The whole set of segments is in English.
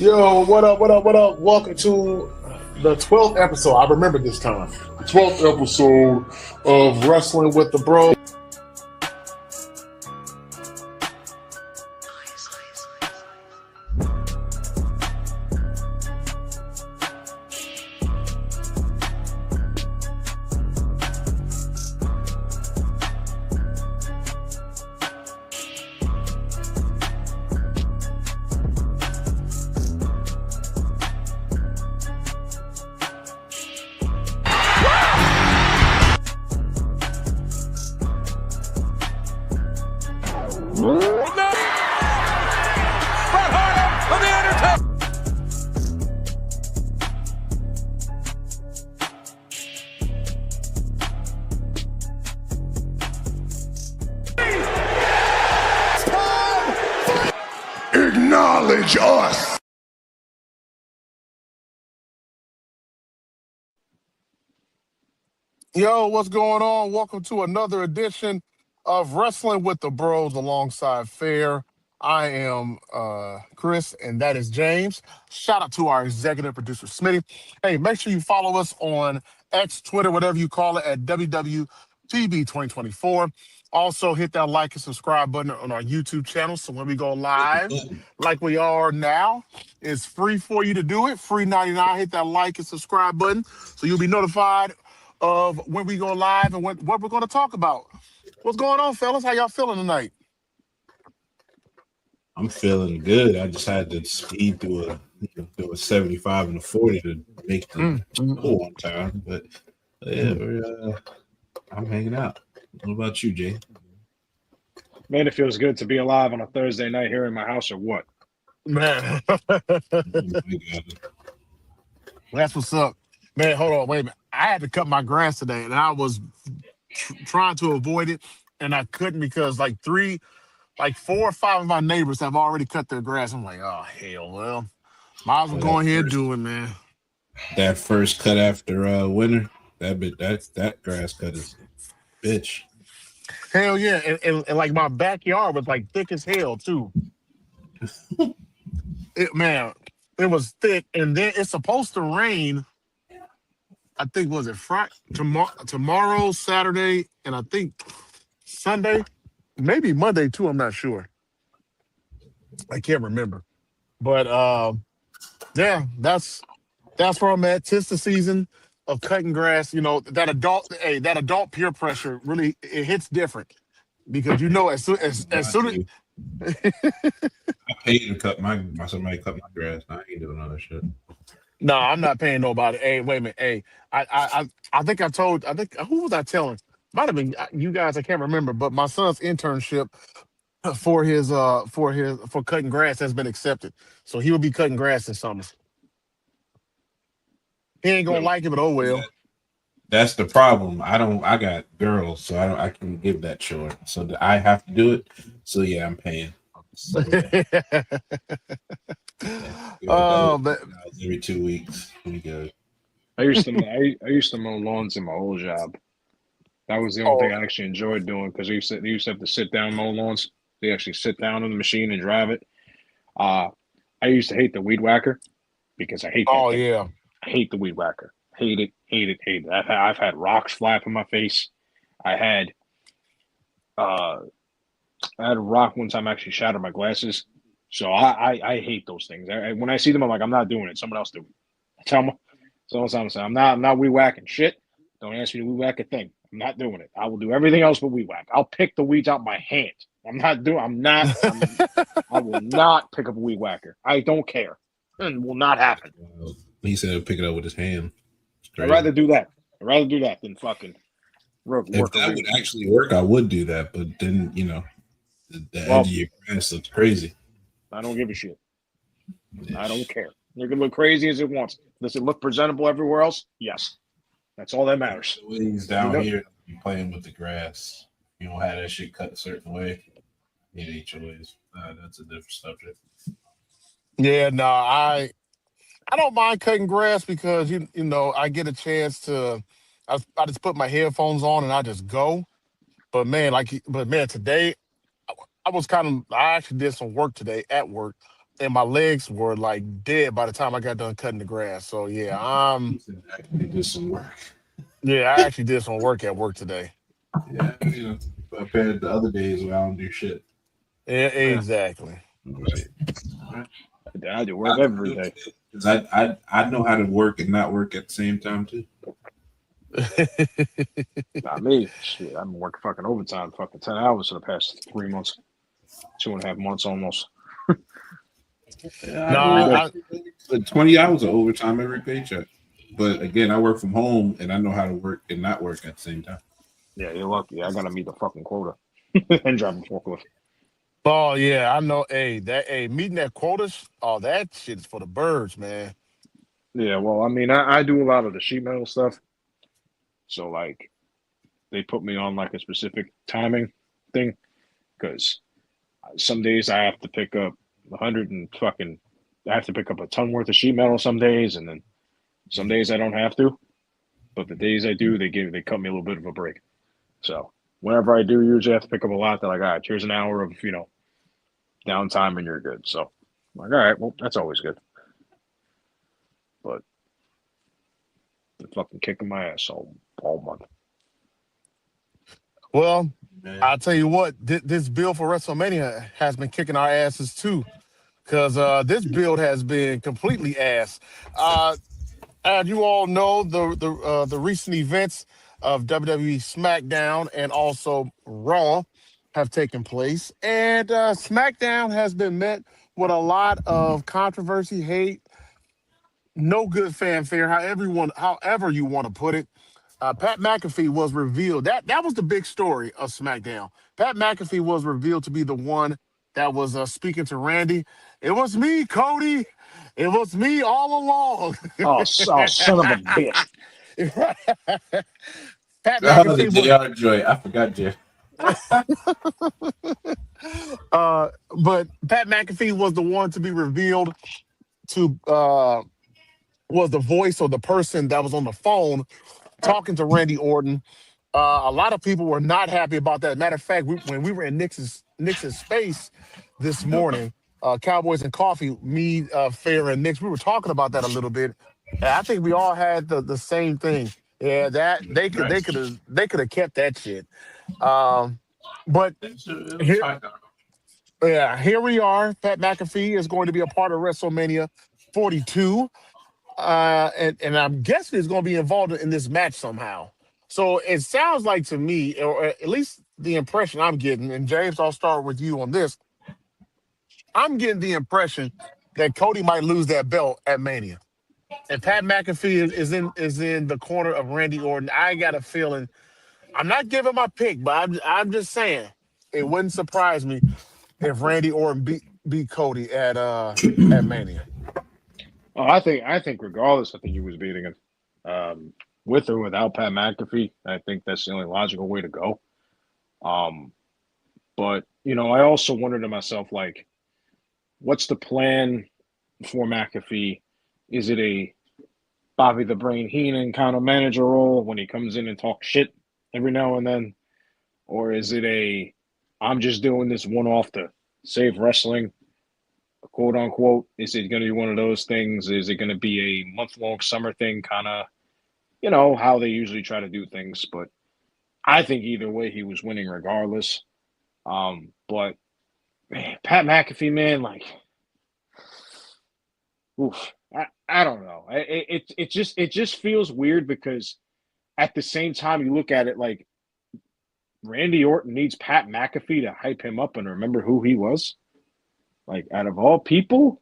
Yo, what up, what up, what up? Welcome to the 12th episode. I remember this time. The 12th episode of Wrestling with the Bros. Acknowledge us. Yo, what's going on? Welcome to another edition of Wrestling with the Bros alongside Fair. I am Chris, and that is James. Shout out to our executive producer, Smitty. Hey, make sure you follow us on X, Twitter, whatever you call it, at WWTB 2024. Also, hit that like and subscribe button on our YouTube channel. So when we go live, like we are now, it's free for you to do it. Free 99. Hit that like and subscribe button so you'll be notified of when we go live and what we're going to talk about. What's going on, fellas? How y'all feeling tonight? I'm feeling good. I just had to speed through a 75 and a 40 to make the school on time. But yeah, I'm hanging out. What about you, Jay? Man, it feels good to be alive on a Thursday night here in my house, or what? Man, that's what's up. Man, hold on, wait a minute. I had to cut my grass today, and I was trying to avoid it, and I couldn't because like 4 or 5 of my neighbors have already cut their grass. I'm like, oh hell, well, might as well go ahead and do it, man. That first cut after winter, that grass cut is bitch. Hell yeah, and like my backyard was like thick as hell too. It was thick, and then it's supposed to rain. I think was it Friday, tomorrow, Saturday, and I think Sunday, maybe Monday too. I'm not sure. I can't remember, but yeah, that's where I'm at. 'Tis the season of cutting grass. You know that adult peer pressure really it hits different because as soon as I paid to cut somebody cut my grass. I ain't doing other shit. No, I'm not paying nobody. Hey, wait a minute. Hey, I think who was I telling? Might have been you guys. I can't remember. But my son's internship for cutting grass has been accepted, so he will be cutting grass this summer. He ain't gonna like it, but oh well. That's the problem. I got girls, so I can give that chore. So I have to do it. So yeah, I'm paying. So, but every 2 weeks, we good. I used to mow lawns in my old job. That was the only thing I actually enjoyed doing because they used to have to sit down mow lawns. They actually sit down on the machine and drive it. I used to hate the weed whacker because I hate that thing. Yeah. I hate the weed whacker. Hate it. I've had rocks fly up in my face. I had a rock one time actually shatter my glasses. So I hate those things. When I see them, I'm like, I'm not doing it. Someone else do it. Tell them. I'm not weed whacking shit. Don't ask me to weed whack a thing. I'm not doing it. I will do everything else but weed whack. I'll pick the weeds out my hand. I will not pick up a weed whacker. I don't care. It will not happen. He said he'll pick it up with his hand. I'd rather do that. Than fucking work. If that would actually work, I would do that. But then, the edge of your grass looks crazy. I don't give a shit. I don't care. It can look crazy as it wants. Does it look presentable everywhere else? Yes. That's all that matters. The wings down here, you're playing with the grass. You don't have that shit cut a certain way. You HOAs. That's a different subject. Yeah, no, I don't mind cutting grass because you know I get a chance to. I just put my headphones on and I just go. But man, today I actually did some work today at work and my legs were like dead by the time I got done cutting the grass. So yeah, I can do some work. yeah, I actually did some work at work today. Yeah, compared to the other days where I don't do shit. Yeah, Yeah, exactly. Right. Right. I do I work can every do day. it because I know how to work and not work at the same time too. Not me. Shit, I've been working fucking overtime, fucking 10 hours for the past 3 months, 2.5 months almost. Yeah, I No, do Every day. like 20 hours of overtime every paycheck. But again, I work from home and I know how to work and not work at the same time. Yeah, you're lucky. I gotta meet the fucking quota and drive a forklift. oh yeah, I know. Hey, meeting that quotas, oh, that shit is for the birds, man. Yeah, well, I mean, I do a lot of the sheet metal stuff. So, like, they put me on, like, a specific timing thing because some days I have to pick up 100 and fucking, I have to pick up a ton worth of sheet metal some days, and then some days I don't have to. But the days I do, they cut me a little bit of a break. So, whenever I do usually have to pick up a lot, they're like, all right, here's an hour of, downtime and you're good. So, I'm like, all right, well, that's always good. But they're fucking kicking my ass all month. Well, Man. I'll tell you what, this build for WrestleMania has been kicking our asses too, because this build has been completely ass. Uh, as you all know, the recent events of WWE SmackDown and also Raw have taken place, and SmackDown has been met with a lot of controversy, hate, no good fanfare, however you want to put it. Pat McAfee was revealed. That was the big story of SmackDown. Pat McAfee was revealed to be the one that was speaking to Randy. It was me, Cody. It was me all along. Oh, son of a bitch. Pat Oh, the McAfee was, JR joy. I forgot Jeff. uh, but Pat McAfee was the one to be revealed to was the voice or the person that was on the phone talking to Randy Orton. A lot of people were not happy about that. Matter of fact, when we were in Nix's space this morning, Cowboys and Coffee, me, Fair, and Nix, we were talking about that a little bit. And I think we all had the same thing. Yeah, that Right. they could have kept that shit. Um, but It was here, fine. yeah, here we are. Pat McAfee is going to be a part of WrestleMania 42. And I'm guessing it's going to be involved in this match somehow. So it sounds like to me, or at least the impression I'm getting, and James, I'll start with you on this. I'm getting the impression that Cody might lose that belt at Mania, and Pat McAfee is in the corner of Randy Orton. I got a feeling. I'm not giving my pick, but I'm just saying it wouldn't surprise me if Randy Orton beat Cody at Mania. Oh, I think regardless, I think he was beating him. With or without Pat McAfee, I think that's the only logical way to go. Um, but I also wonder to myself, like, what's the plan for McAfee? Is it a Bobby the Brain Heenan kind of manager role when he comes in and talks shit every now and then, or is it a I'm just doing this one off to save wrestling, quote unquote? Is it going to be one of those things? Is it going to be a month long summer thing, kind of, how they usually try to do things? But I think either way, he was winning regardless. But man, Pat McAfee, man, like, oof, I don't know. It just feels weird because at the same time you look at it like Randy Orton needs Pat McAfee to hype him up and remember who he was. Like, out of all people,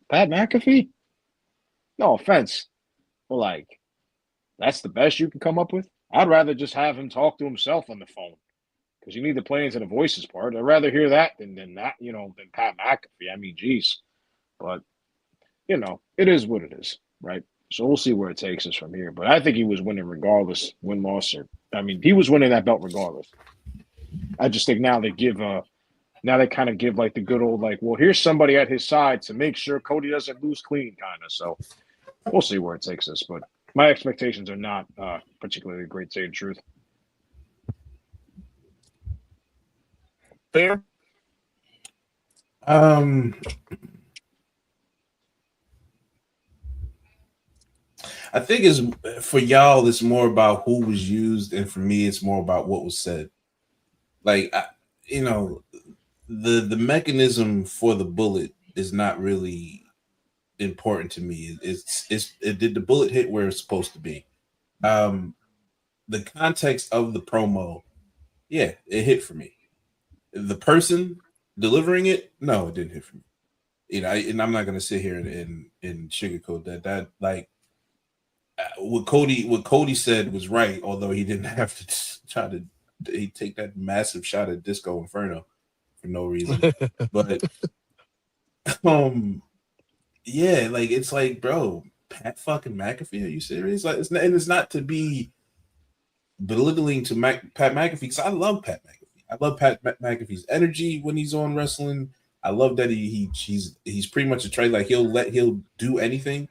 Pat McAfee. No offense, but like that's the best you can come up with. I'd rather just have him talk to himself on the phone because you need to play into the voices part. I'd rather hear that than that, than Pat McAfee. I mean, geez, but it is what it is, right? So we'll see where it takes us from here. But I think he was winning regardless, win loss, or I mean, he was winning that belt regardless. I just think now they kind of give like the good old like, well, here's somebody at his side to make sure Cody doesn't lose clean, kind of. So we'll see where it takes us. But my expectations are not particularly great, to tell you the truth. Fair. Um, I think it's for y'all. It's more about who was used, and for me, it's more about what was said. Like, you know, the mechanism for the bullet is not really important to me. Did the bullet hit where it's supposed to be? The context of the promo, yeah, it hit for me. The person delivering it, no, it didn't hit for me. You know, and I'm not gonna sit here and sugarcoat that. That like what Cody said was right, although he didn't have to try to he take that massive shot at Disco Inferno for no reason. But yeah, like it's like, bro, Pat fucking McAfee, are you serious? Like it's not to be belittling to Pat McAfee, because I love Pat McAfee. I love Pat McAfee's energy when he's on wrestling. I love that he's pretty much a trade. Like he'll do anything,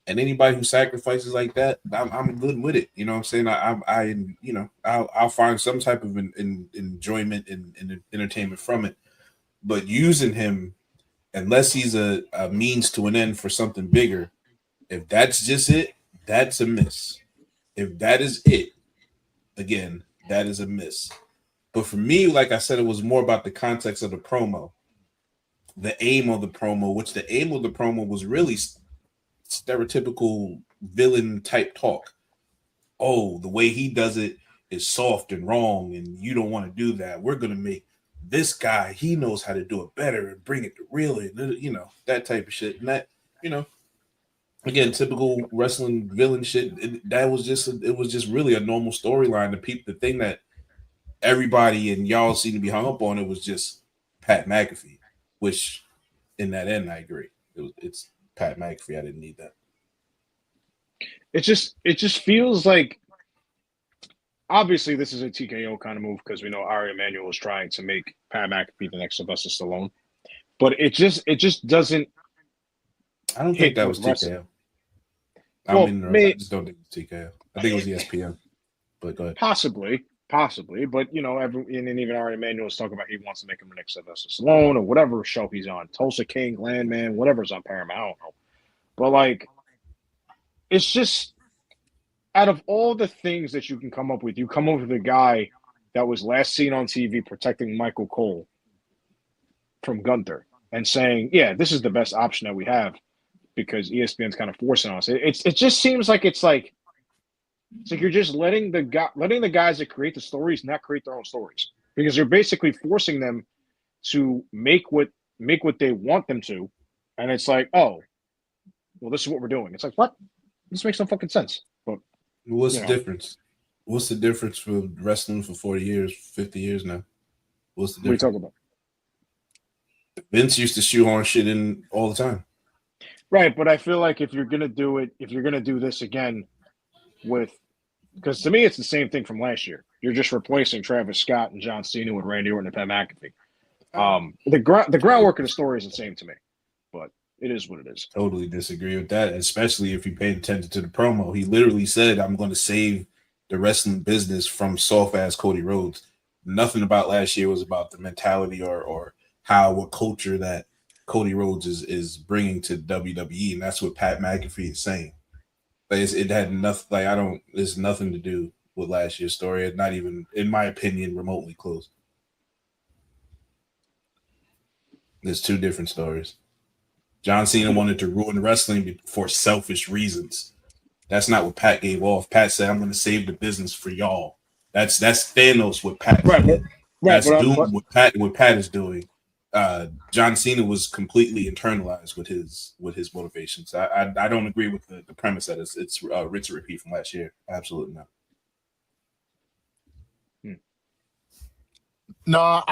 and anybody who sacrifices like that, I'm good with it. You know what I'm saying? I'll find some type of enjoyment and entertainment from it. But using him, unless he's a means to an end for something bigger, if that's just it, that's a miss. If that is it, again, that is a miss. But for me, like I said, it was more about the context of the promo, the aim of the promo, which the aim of the promo was really stereotypical villain type talk. Oh, the way he does it is soft and wrong, and you don't want to do that. We're going to make this guy, he knows how to do it better and bring it to real, that type of shit. And that, again, typical wrestling villain shit. It was just really a normal storyline. The thing that everybody and y'all seem to be hung up on, it was just Pat McAfee, which in that end, I agree. It's Pat McAfee. I didn't need that. It just feels like, obviously this is a TKO kind of move because we know Ari Emanuel is trying to make Pat McAfee the next Sylvester Stallone, but it just doesn't. I don't think that was TKO. Well, I just don't think it's TKO. I think it was ESPN. But go ahead. Possibly, but and even Ari Emanuel is talking about he wants to make him the next Sylvester Stallone or whatever show he's on, Tulsa King, Landman, whatever's on Paramount. I don't know, but like, it's just, out of all the things that you can come up with, you come up with a guy that was last seen on TV protecting Michael Cole from Gunther and saying, "Yeah, this is the best option that we have," because ESPN's kind of forcing us. It just seems like it's like you're just letting the guys that create the stories not create their own stories, because you're basically forcing them to make what they want them to, and it's like, oh, well, this is what we're doing. It's like, what? This makes no fucking sense. But what's the difference? What's the difference for wrestling for 40 years, 50 years now? What's the difference? What are you talking about? Vince used to shoehorn shit in all the time. Right, but I feel like if you're gonna do this again because to me it's the same thing from last year. You're just replacing Travis Scott and John Cena with Randy Orton and Pat McAfee. The groundwork of the story is the same to me, but it is what it is. Totally disagree with that, especially if you paid attention to the promo. He literally said, "I'm going to save the wrestling business from soft-ass Cody Rhodes." Nothing about last year was about the mentality or what culture that Cody Rhodes is bringing to WWE, and that's what Pat McAfee is saying. But it had nothing. It's nothing to do with last year's story. It's not even, in my opinion, remotely close. There's two different stories. John Cena wanted to ruin wrestling for selfish reasons. That's not what Pat gave off. Pat said, "I'm going to save the business for y'all." That's Thanos. What Pat did. That's doing what Pat is doing. John Cena was completely internalized with his motivations. I don't agree with the premise that it's rinse and repeat from last year. Absolutely not. No,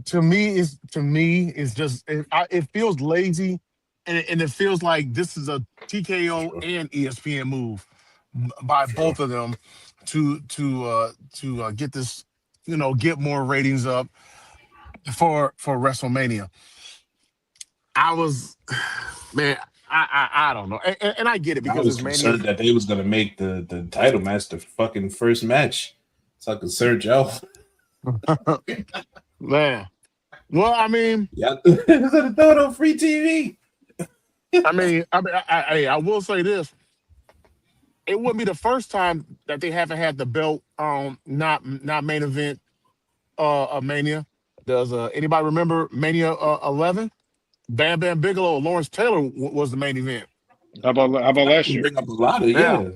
to me it's just it feels lazy, and it feels like this is a TKO and ESPN move by both of them to get this, get more ratings up for WrestleMania. I don't know, and I get it because I was it's concerned that they was gonna make the title match the fucking first match, so I could surge out. Man, well, I mean, yeah, throw it on free TV. I will say this: it wouldn't be the first time that they haven't had the belt not main event of Mania. Does anybody remember Mania 11? Bam Bam Bigelow, Lawrence Taylor was the main event. How about I last can year? bring up a lot of Yeah,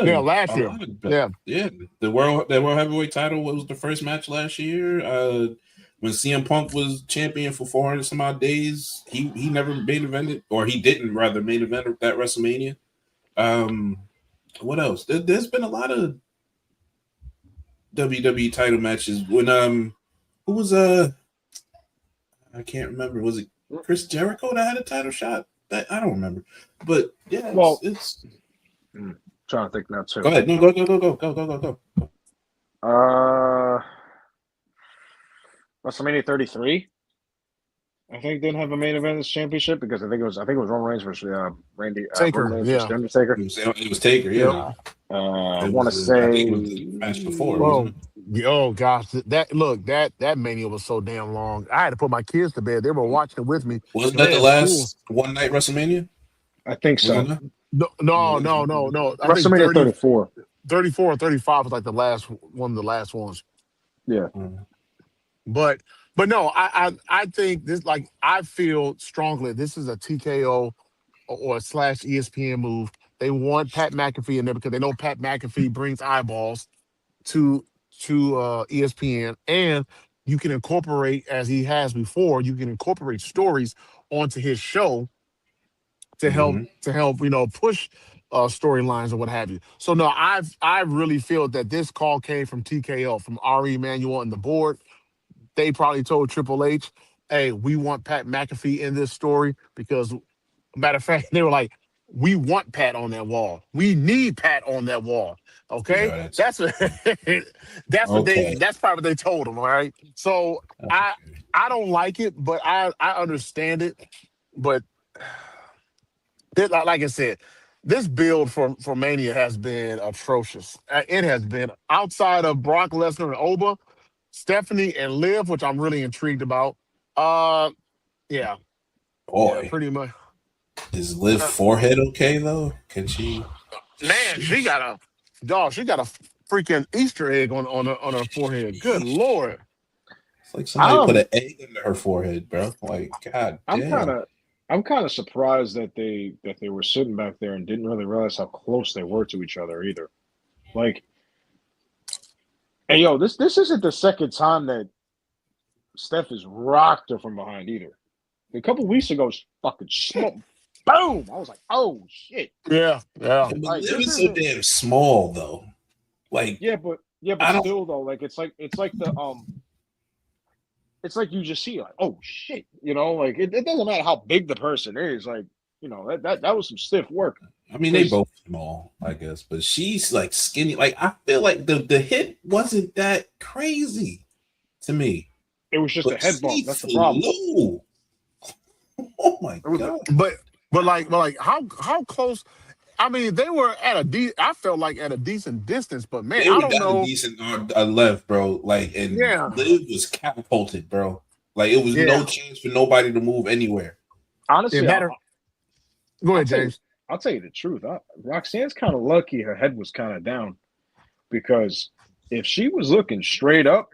yeah, last a year. lot of Yeah, yeah. The world heavyweight title was the first match last year. When CM Punk was champion for 400 some odd days, he never main evented, or he didn't rather main event that WrestleMania. Um, what else? There's been a lot of WWE title matches. When who was I can't remember. Was it Chris Jericho that had a title shot? That I don't remember. But yeah, Well, it's trying to think now go too. ahead. No, go. Uh, WrestleMania 33. I think didn't have a main event as championship because I think it was Roman Reigns versus Roman Taker. Reigns versus Yeah, The Undertaker. It was Taker, yep. yeah. I It want to was I think it was say the match before, wasn't Oh, it? oh gosh, that Mania was so damn long. I had to put my kids to bed. They were watching it with me Wasn't because that they the had school. last one night WrestleMania? I think Wasn't so. that? No, no, no, no, no. I think WrestleMania 34. 34 or 35 was like the last one of the last ones. Yeah. Mhm. But no, I think this, like, I feel strongly this is a TKO or slash ESPN move. They want Pat McAfee in there because they know Pat McAfee brings eyeballs to ESPN, and you can incorporate, as he has before, you can incorporate stories onto his show to help push storylines or what have you. So no, I really feel that this call came from TKO, from Ari Emanuel and the board. They probably told Triple H, "Hey, we want Pat McAfee in this story because, matter of fact, they were like, we want Pat on that wall. We need Pat on that wall." Okay, Yeah, that's that's what that's what they okay. that's probably what they told him. All right, so I don't like it, but I understand it. But like I said, this build for Mania has been atrocious. It has been outside of Brock Lesnar and Oba, Stephanie and Liv, which I'm really intrigued about. Uh, yeah, yeah, Boy, pretty much. is Liv Uh, forehead okay though? Can she? Man, she Sheesh. got a dog. She got a freaking Easter egg on her forehead. Good lord. It's like somebody put I'm an egg under her forehead, bro. Like, god I'm kind damn. of I'm kind of surprised that they were sitting back there and didn't really realize how close they were to each other either. Like, hey yo, this isn't the second time that Steph has rocked her from behind either. A couple weeks ago, she fucking smoke, boom. I was like, oh shit. Yeah, yeah. But Like Liv this is so isn't. damn small though. Like, Yeah, but I don't. still though, like it's like you just see like, oh shit, like it doesn't matter how big the person is, like that was some stiff work I mean, they because both small, I guess, but she's like skinny. Like, I feel like the hit wasn't that crazy to me, it was just a but head bump. she That's the problem. flew. Oh my It was a, god! But how close? I mean, they were at I felt like at a decent distance, but man, They I would have don't got a know. decent left, bro. Like, and Yeah, Liv was catapulted, bro. Like, it was no yeah. chance for nobody to move anywhere. It honestly, matter. Go I'll ahead, tell you, James. I'll tell you the truth. Roxanne's kind of lucky. Her head was kind of down because if she was looking straight up,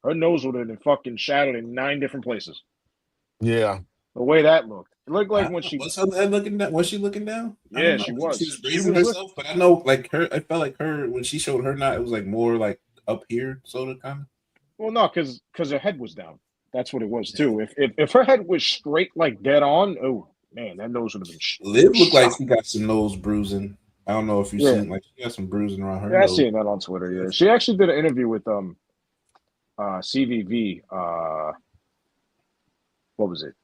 her nose would have been fucking shattered in 9 different places. Yeah, The way that looked, it looked I like don't when know. she, Was her head looking down? Was she looking down? I don't yeah, know. she Maybe she was. was She bracing was look. herself, but I know, like her. I felt like her when she showed her knot. It was like more like up here, sort of kind of. Well, no, because her head was down. That's what it was too. If her head was straight like dead on, oh man, that nose would have been Liv looked like shot. she got some nose bruising. I don't know if you've Yeah, seen like she got some bruising around her yeah, I nose. seen that on Twitter. Yeah, she actually did an interview with CVV. What was it?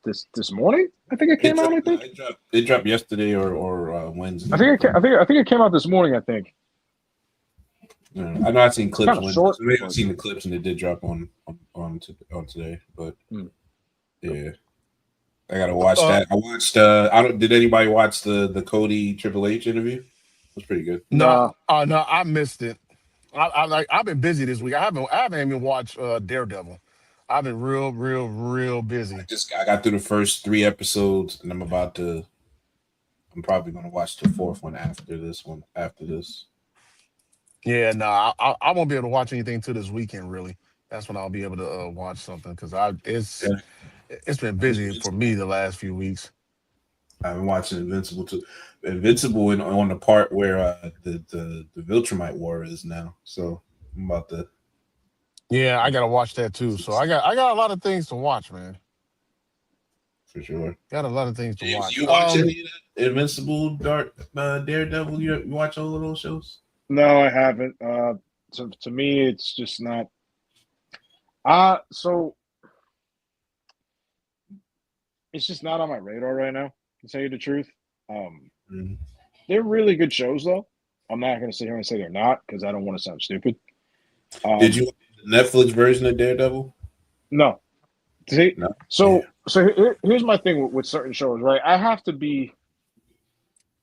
This morning. I think it It came out. dropped. I No, think. it dropped yesterday or I Wednesday. think it. I think it came out this morning. I think. I know I've seen It's clips kind of when short, maybe I've but seen the clips and it did drop on today, but hmm. yeah, I gotta watch uh, that. I watched. I don't. Did anybody watch the Cody Triple H interview? It was pretty good. no, Nah. no, I missed it. I've been busy this week. I haven't even watched Daredevil. I've been real busy. I got through the first 3 episodes, and I'm probably gonna watch the fourth one after this one. After this, Yeah, no, I won't be able to watch anything till this weekend. Really, that's when I'll be able to watch something because yeah, it's been busy for me the last few weeks. I've been watching Invincible too. Invincible on the part where the Viltrumite War is now. So I'm about to Yeah, I gotta watch that too. So I got a lot of things to watch, man. for sure. Got a lot of things to James, watch. you watch any of that? Invincible, Dark, Daredevil? You watch all of those shows? No, I haven't. To me, it's just not. So it's just not on my radar right now. To tell you the truth, um, Mhm. they're really good shows though. I'm not going to sit here and say they're not because I don't want to sound stupid. Did you watch the Netflix version of Daredevil? No. See, No. Yeah. here's my thing with certain shows, right? I have to be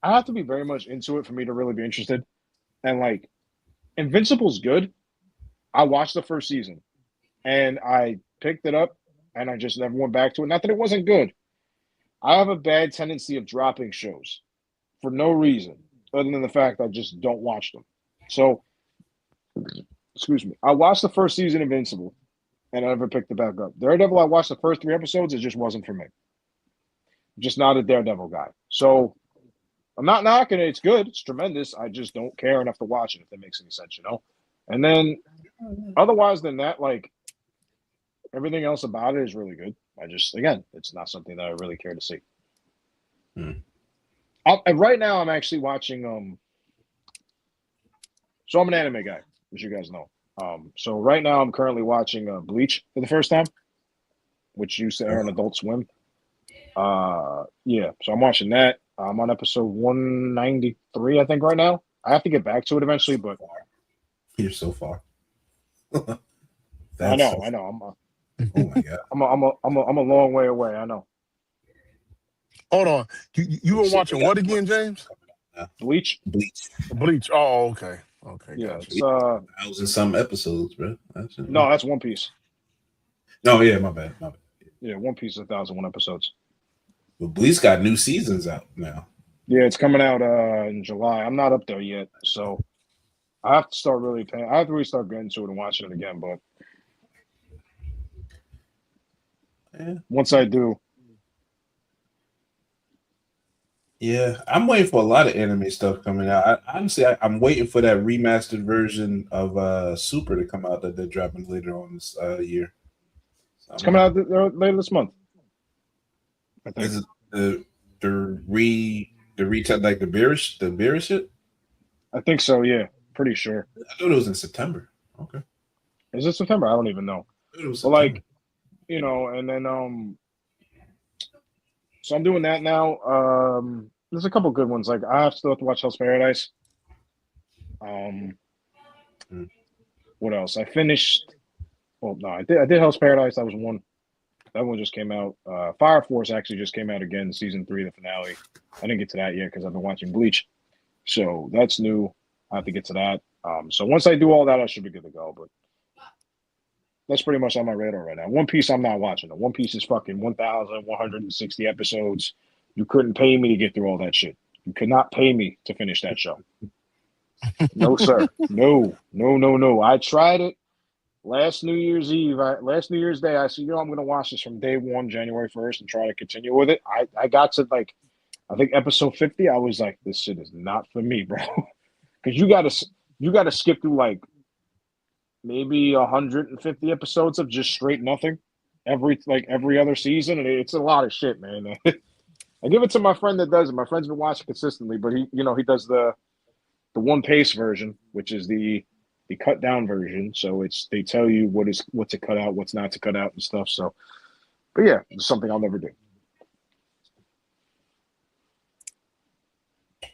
very much into it for me to really be interested. And like Invincible's good. I watched the first season and I picked it up and I just never went back to it. Not that it wasn't good. I have a bad tendency of dropping shows for no reason other than the fact I just don't watch them. So, excuse me. I watched the first season of Invincible and I never picked it back up. Daredevil, I watched the first 3 episodes. It just wasn't for me. Just not a Daredevil guy. So I'm not knocking it. It's good. It's tremendous. I just don't care enough to watch it, if that makes any sense. And then otherwise than that, like everything else about it is really good. Again, it's not something that I really care to see. Hmm. And right now, I'm actually watching. So I'm an anime guy, as you guys know. So right now, I'm currently watching Bleach for the first time, which used to air on Adult Swim. Yeah. So I'm watching that. I'm on episode 193, I think, right now. I have to get back to it eventually, but You're so far. I That's know, so. I know. Oh my god. I'm a long way away. I know. Hold on, you were Shit, watching we got what more again, episodes James? coming out now. Bleach. Bleach. Bleach. Oh, okay, Yeah, gotcha. it's 1,000 some episodes, bro. That's it. no, that's One Piece. No, yeah, my bad. My bad. Yeah, One Piece is 1,001 episodes. But Bleach got new seasons out now. Yeah, it's coming out in July. I'm not up there yet, so I have to start really paying. I have to really start getting to it and watching it again. But Yeah. once I do, Yeah, I'm waiting for a lot of anime stuff coming out. Honestly, I'm waiting for that remastered version of Super to come out that they're dropping later on this year. So it's coming out later this month. I think. is it like the Beerish shit? I think so. Yeah, pretty sure. I thought it was in September. Okay, Is it September? I don't even know. I thought it was But September. and then so I'm doing that now. There's a couple good ones. Like I still have to watch Hell's Paradise. Um, Hmm. what else? I finished. Well, no, I did Hell's Paradise. That was one. That one just came out. Fire Force actually just came out again, season 3, the finale. I didn't get to that yet because I've been watching Bleach, so that's new. I have to get to that. So once I do all that, I should be good to go. But that's pretty much on my radar right now. One Piece, I'm not watching. One Piece is fucking 1,160 episodes. You couldn't pay me to get through all that shit. You could not pay me to finish that show. No, sir. No. I tried it last New Year's Eve. Last New Year's Day, I said, I'm going to watch this from day one, January 1st, and try to continue with it. I got to I think episode 50. I was like, this shit is not for me, bro. Because you gotta skip through maybe 150 episodes of just straight nothing every other season, and it's a lot of shit, man. I give it to my friend that does it. My friend's been watching consistently, but he does the one pace version, which is the cut down version. So they tell you what to cut out, what's not to cut out, and stuff. So, but yeah, it's something I'll never do.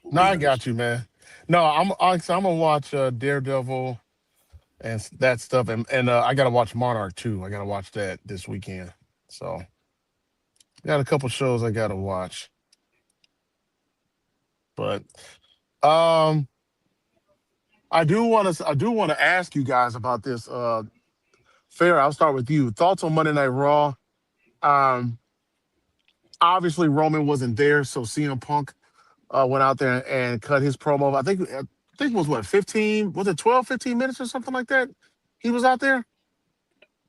No, I got you, man. No, I'm gonna watch Daredevil and that stuff, and I gotta watch Monarch too. I gotta watch that this weekend. So got a couple shows I gotta watch, but um, I do want to ask you guys about this Fair, I'll start with you. Thoughts on Monday Night Raw? Um, Obviously Roman wasn't there, so CM Punk went out there and cut his promo. I think it was what 15? Was it 12, 15 minutes or something like that? He was out there.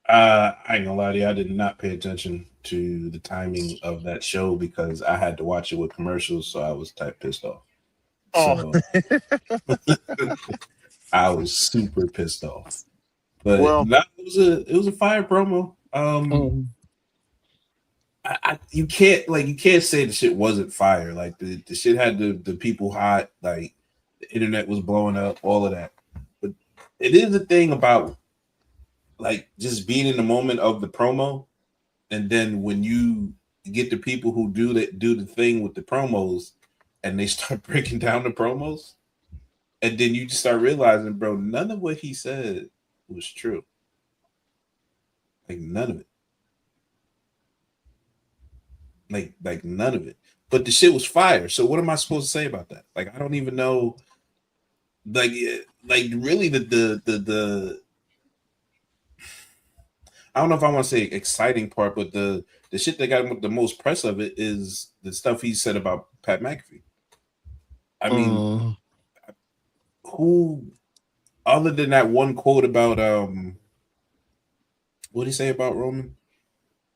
I ain't gonna lie to you, I did not pay attention to the timing of that show because I had to watch it with commercials, so I was type pissed off. Oh, So I was super pissed off. But well, that it was a fire promo. um, You can't say the shit wasn't fire. Like the shit had the people hot. Like the internet was blowing up, all of that. But it is the thing about like just being in the moment of the promo, and then when you get the people who do the thing with the promos, and they start breaking down the promos, and then you just start realizing, bro, none of what he said was true. Like none of it. Like none of it. But the shit was fire. So what am I supposed to say about that? Like I don't even know. Like really the I don't know if I want to say exciting part, but the shit that got the most press of it is the stuff he said about Pat McAfee. I mean, um, who other than that one quote about what did he say about Roman?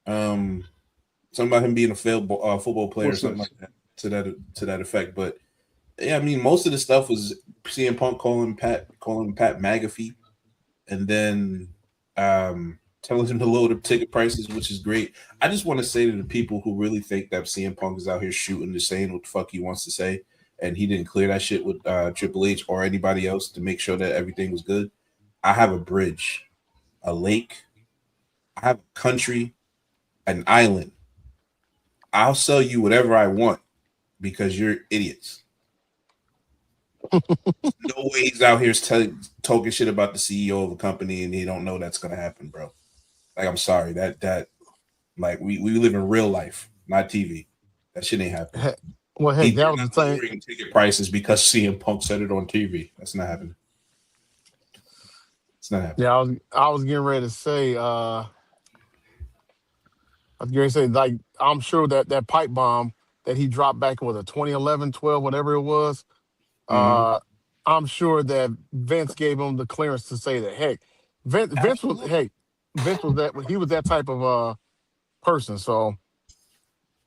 Um Something about him being a failed football player or What's something this? like that to that effect. But yeah, I mean, most of the stuff was CM Punk calling Pat McAfee, and then telling him to lower the ticket prices, which is great. I just want to say to the people who really think that CM Punk is out here shooting, just saying what the fuck he wants to say, and he didn't clear that shit with Triple H or anybody else to make sure that everything was good. I have a bridge, a lake, I have a country, an island. I'll sell you whatever I want because you're idiots. No way he's out here talking shit about the CEO of a company and he don't know that's gonna happen, bro. Like I'm sorry that like we live in real life, not TV. That shit ain't happening. heck, well, heck, They're that was the not thing. lowering ticket prices because CM Punk said it on TV. That's not happening. It's not happening. Yeah, I was getting ready to say. I was going to say, like, I'm sure that pipe bomb that he dropped back in, was it 2011, 12, whatever it was. Mm-hmm. Uh, I'm sure that Vince gave him the clearance to say that. Heck, Vince was, Absolutely. hey, Vince was that, he was that type of person. So,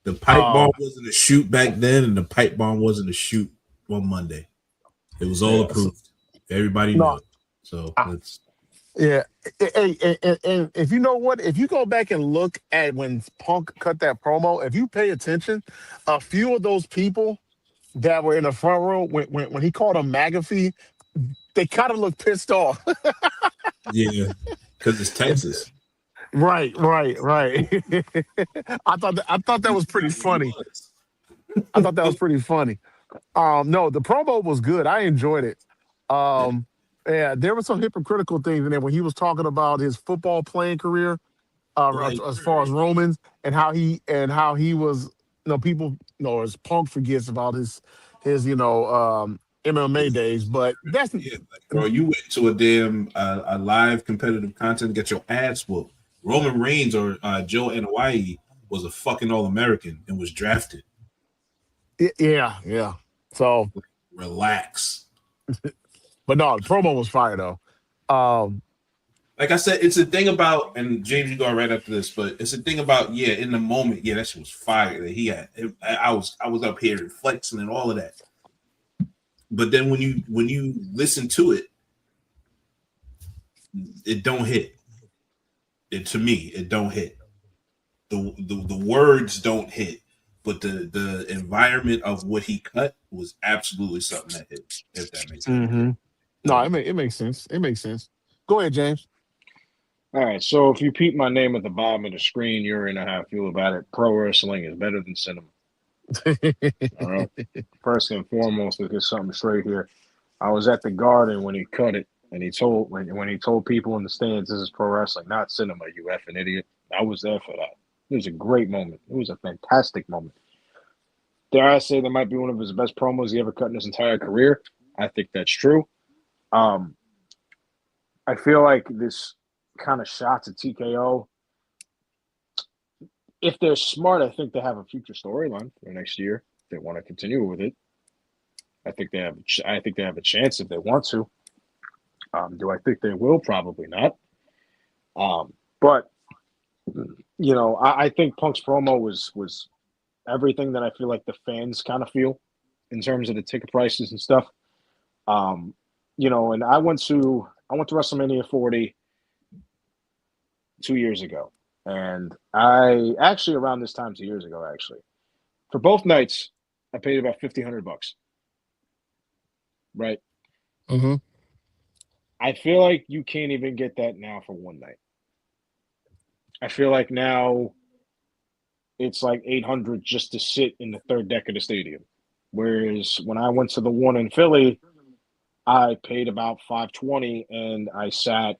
The pipe bomb um, wasn't a shoot back then, and the pipe bomb wasn't a shoot on Monday. It was all yeah. So, approved. Everybody knew no, it. So I, that's yeah. And if you know what, if you go back and look at when Punk cut that promo, if you pay attention, a few of those people that were in the front row when he called him McAfee, they kind of look pissed off. yeah, because it's It's Texas. right. I thought that That's was pretty exactly what it funny. was. I thought that was pretty funny. No, the promo was good. I enjoyed it. Yeah, Um, yeah, there were some hypocritical things in there when he was talking about his football playing career, like as far as Romans and how he was. People, as Punk forgets about his MMA days, but that's yeah, like bro, you went to a damn a live competitive content, get your ass whooped. Roman Reigns or Joe Anoa'i was a fucking All American and was drafted. yeah. So, Relax. but no, the promo was fire though. Um, Like I said, it's a thing about, and James, you go right after this, but it's a thing about, yeah, in the moment, yeah, that shit was fire that he had. I was up here flexing and all of that. But then when you listen to it, it don't hit. To me, it don't hit. The words don't hit, but the environment of what he cut was absolutely something that hit. If that makes sense. hmm No, So it makes sense. It makes sense. Go ahead, James. All right, so if you peep my name at the bottom of the screen, you already know how I feel about it. Pro wrestling is better than cinema. All right. First and foremost, let's get something straight here. I was at the Garden when he cut it, and he told when he told people in the stands, "This is pro wrestling, not cinema." You effing idiot! I was there for that. It was a great moment. It was a fantastic moment. Dare I say that might be one of his best promos he ever cut in his entire career? I think that's true. Um, I feel like this. kind of shots at TKO. If they're smart, I think they have a future storyline for next year. If they want to continue with it, I think they have. I think they have a chance if they want to. Do I think they will? Probably not. But I think Punk's promo was everything that I feel like the fans kind of feel in terms of the ticket prices and stuff. And I went to WrestleMania 40 2 years ago, and I actually around this time 2 years ago, actually, for both nights, I paid about $1,500. Right. Mm-hmm. I feel like you can't even get that now for one night. I feel like now it's like 800 just to sit in the third deck of the stadium. Whereas when I went to the one in Philly, I paid about 520 and I sat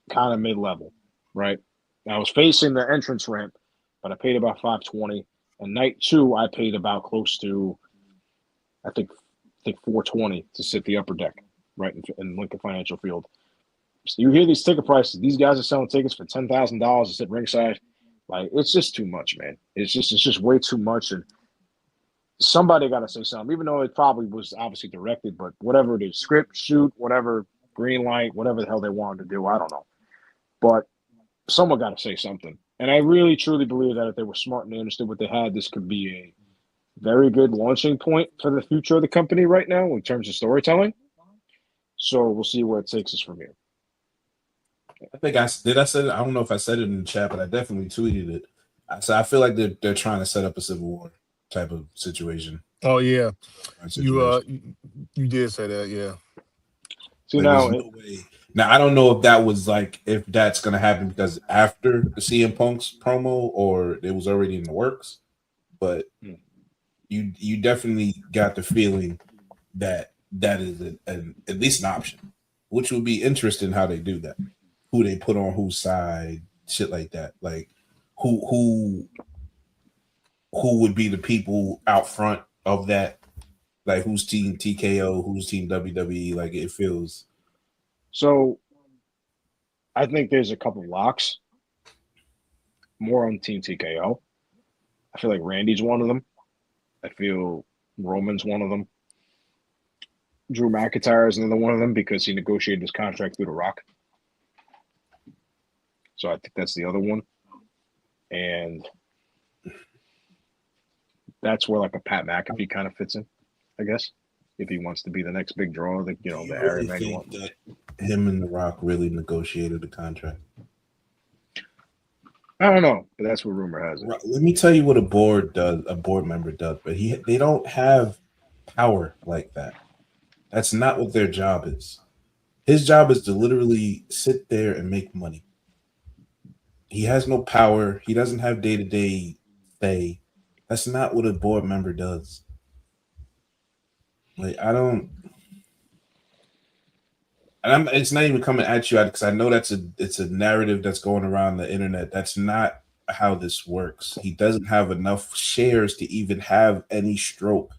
kind of mid-level, right? I was facing the entrance ramp, but I paid about 520. And night two, I paid about close to, I think 420 to sit the upper deck, right in Lincoln Financial Field. So you hear these ticket prices. These guys are selling tickets for $10,000 to sit ringside. Like, it's just too much, man. It's just way too much. And somebody got to say something, even though it probably was obviously directed, but whatever it is, script, shoot, whatever, green light, whatever the hell they wanted to do, I don't know. But someone got to say something. And I really, truly believe that if they were smart and they understood what they had, this could be a very good launching point for the future of the company right now in terms of storytelling. So we'll see where it takes us from here. I think I said it. I don't know if I said it in the chat, but I definitely tweeted it. I feel like they're trying to set up a civil war type of situation. Oh yeah, you did say that, yeah. See, like, now, no way. Now I don't know if that was if that's going to happen because after the CM Punk's promo or it was already in the works, but you definitely got the feeling that is at least an option, which would be interesting how they do that. Who they put on whose side, shit like that. Like who would be the people out front of that? Like who's team TKO, who's team WWE? Like it feels. So I think there's a couple locks. More on Team TKO. I feel like Randy's one of them. I feel Roman's one of them. Drew McIntyre is another one of them because he negotiated his contract through The Rock. So I think that's the other one. And that's where like a Pat McAfee kind of fits in, I guess. If he wants to be the next big draw, the Aaron Mega that him and The Rock really negotiated the contract. I don't know, but that's what rumor has it. Let me tell you what a board member does, but they don't have power like that. That's not what their job is. His job is to literally sit there and make money. He has no power. He doesn't have day-to-day say. That's not what a board member does. Like it's not even coming at you because I know it's a narrative that's going around the internet. That's not how this works. He doesn't have enough shares to even have any stroke.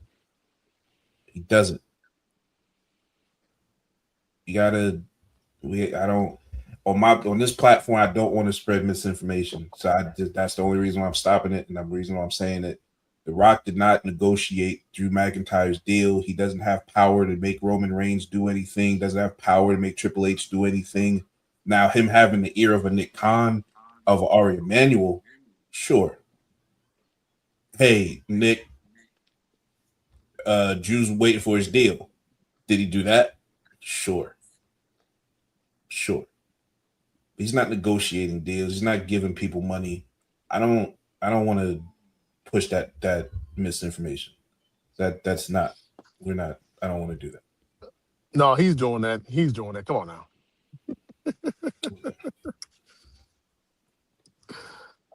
He doesn't. On this platform, I don't want to spread misinformation. So that's the only reason why I'm stopping it, and the reason why I'm saying it. The Rock did not negotiate Drew McIntyre's deal. He doesn't have power to make Roman Reigns do anything. Doesn't have power to make Triple H do anything. Now, him having the ear of a Nick Khan, of Ari Emanuel, sure. Hey, Nick, Drew's waiting for his deal. Did he do that? Sure. He's not negotiating deals. He's not giving people money. I don't want to push that misinformation. That's not. We're not. I don't want to do that. No, he's doing that. He's doing that. Come on now.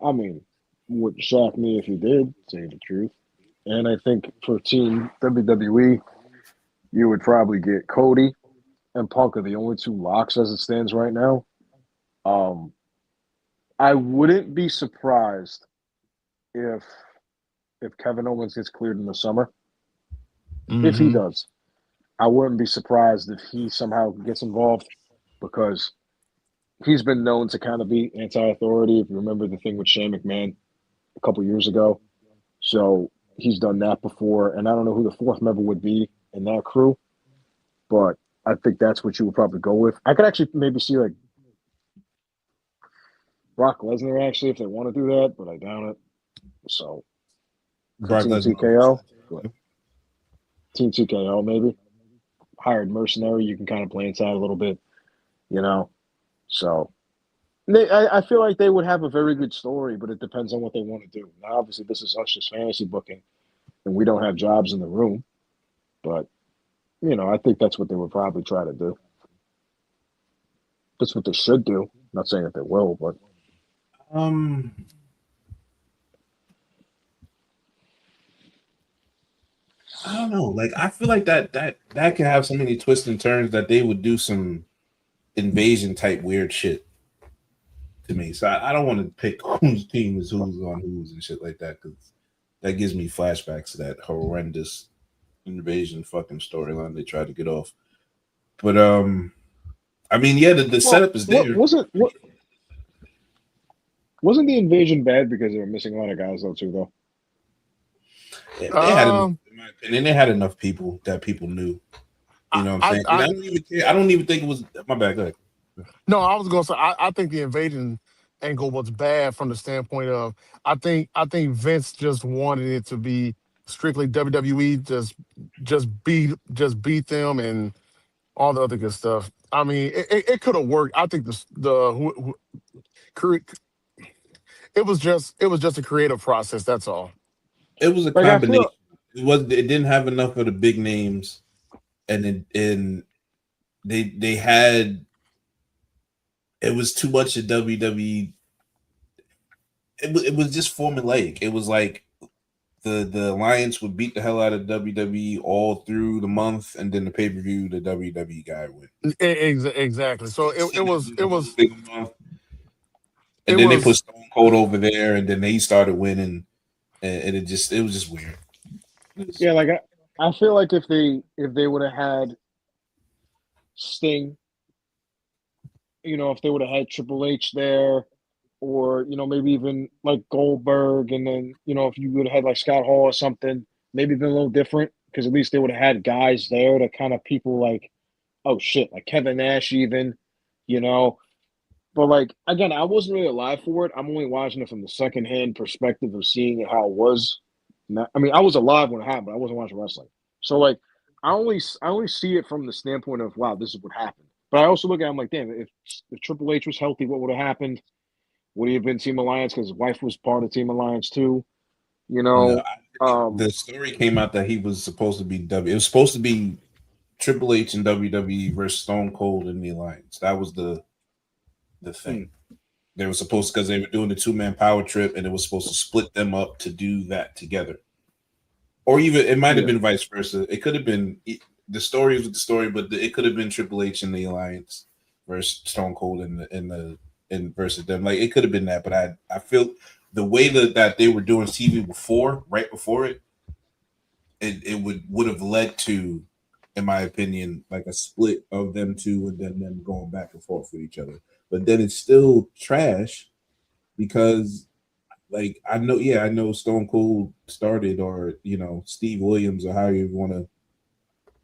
I mean, would shock me if he did, say the truth. And I think for Team WWE, you would probably get Cody and Punk are the only two locks as it stands right now. I wouldn't be surprised if Kevin Owens gets cleared in the summer. Mm-hmm. If he does, I wouldn't be surprised if he somehow gets involved because he's been known to kind of be anti-authority. If you remember the thing with Shane McMahon a couple years ago, so he's done that before. And I don't know who the fourth member would be in that crew, but I think that's what you would probably go with. I could actually maybe see like Brock Lesnar actually if they want to do that, but I doubt it. So for Brock Team Lesnar. TKO, Team TKO maybe hired mercenary. You can kind of play inside a little bit, you know. So I feel like they would have a very good story, but it depends on what they want to do. Now, obviously, this is us just fantasy booking, and we don't have jobs in the room. But I think that's what they would probably try to do. That's what they should do. I'm not saying that they will, but Um, I don't know. Like I feel like that can have so many twists and turns that they would do some invasion type weird shit to me. So I don't want to pick whose team is who's on who's and shit like that because that gives me flashbacks to that horrendous invasion fucking storyline they tried to get off. But I mean, yeah, the well, setup is there. wasn't the invasion bad because they were missing a lot of guys though too though? They had enough, in my opinion, they had enough people that people knew. You know what I'm saying? And I don't even care. I don't even think it was my bad. Go ahead. No, I was gonna say I think the invasion angle was bad from the standpoint of I think Vince just wanted it to be strictly WWE, just beat them and all the other good stuff. I mean, it could have worked. I think cre- it was just a creative process. That's all. It was a Like I combination. feel It didn't have enough of the big names, and they had it was too much of WWE. It was just formulaic. It was like the alliance would beat the hell out of WWE all through the month, and then the pay per view, the WWE guy would Exactly. So it was do it the whole was thing a month, it and then they put was Stone Cold over there, and then they started winning, and it was just weird. yeah, like I feel like if they would have had Sting, if they would have had Triple H there, or maybe even like Goldberg, and then if you would have had like Scott Hall or something, maybe been a little different because at least they would have had guys there to kind of people like, oh shit, like Kevin Nash even, you know. But like again, I wasn't really alive for it. I'm only watching it from the secondhand perspective of seeing how it was. I mean, I was alive when it happened. I wasn't watching wrestling, so like I only see it from the standpoint of wow, this is what happened. But I also look at it, I'm like, damn, if Triple H was healthy, what would have happened? Would he have been Team Alliance because his wife was part of Team Alliance too? You No, know, the story came out that he was supposed to be W. It was supposed to be Triple H and WWE versus Stone Cold in the alliance. That was the thing. They were supposed because they were doing the 2-man power trip, and it was supposed to split them up to do that together. Or even it might have yeah, been vice versa. It could have been the story was the story, but it could have been Triple H in the alliance versus Stone Cold in versus them. Like it could have been that, but I feel the way that they were doing TV before, right before it would have led to, in my opinion, like a split of them two and then them going back and forth with each other. But then it's still trash because like I know Stone Cold started or Steve Williams or how you want to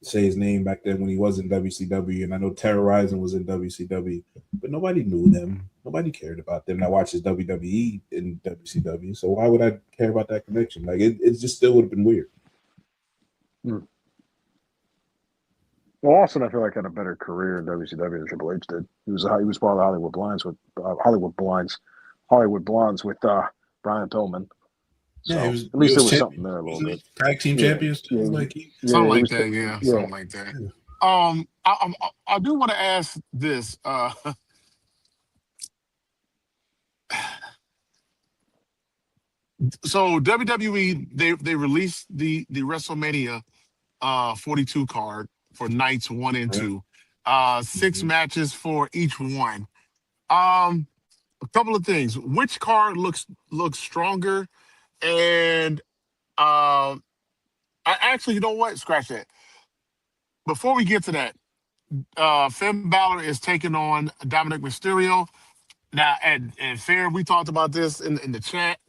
say his name back then when he was in WCW, and I know Terrorizing was in WCW, but nobody knew them. Nobody cared about them that watches WWE in WCW. So why would I care about that connection? Like it just still would have been weird. well, Austin, I feel like had a better career in WCW than Triple H did. He was part of the Hollywood Blondes with Brian Pillman. Yeah, he So was at least there was something champion, there a little wasn't bit. he? Tag team Yeah, champions. yeah, Like he, Something he like was. that. Yeah, Yeah, something like that. I do want to ask this. So WWE they released the WrestleMania 42 card for nights one and right? two. Six Mhm. matches for each one. Um, a couple of things. Which card looks stronger? And I actually, you know what? Scratch that. Before we get to that, Finn Balor is taking on Dominic Mysterio. Now, and fair, we talked about this in the chat.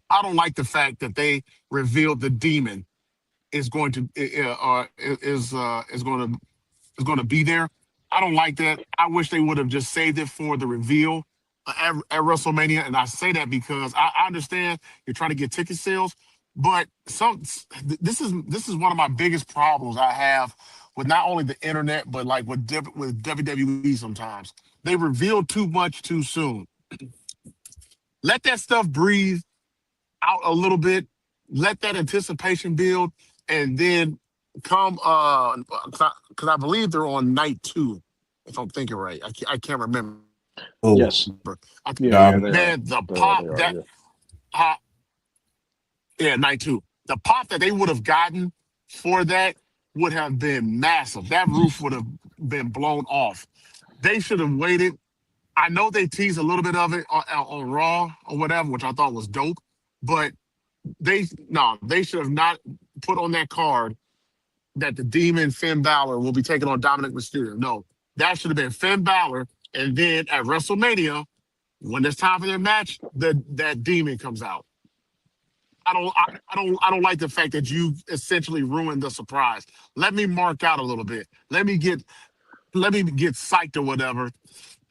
I don't like the fact that they revealed the demon is going to is going to be there. I don't like that. I wish they would have just saved it for the reveal at WrestleMania. And I say that because I understand you're trying to get ticket sales, but this is one of my biggest problems I have with not only the internet but like with WWE. Sometimes they reveal too much too soon. Let that stuff breathe out a little bit. Let that anticipation build, and then come. Because I believe they're on night two, if I'm thinking right. I can't remember. Oh, Yes. I, Yeah, they Dom, are. man, the They are. pop They are. that Yeah. uh, yeah, night two. The pop that they would have gotten for that would have been massive. That roof would have been blown off. They should have waited. I know they teased a little bit of it on Raw or whatever, which I thought was dope, but they should have not put on that card that the Demon Finn Balor will be taking on Dominic Mysterio. No, that should have been Finn Balor, and then at WrestleMania, when it's time for their match, that Demon comes out. I don't like the fact that you essentially ruined the surprise. Let me mark out a little bit. Let me get psyched or whatever,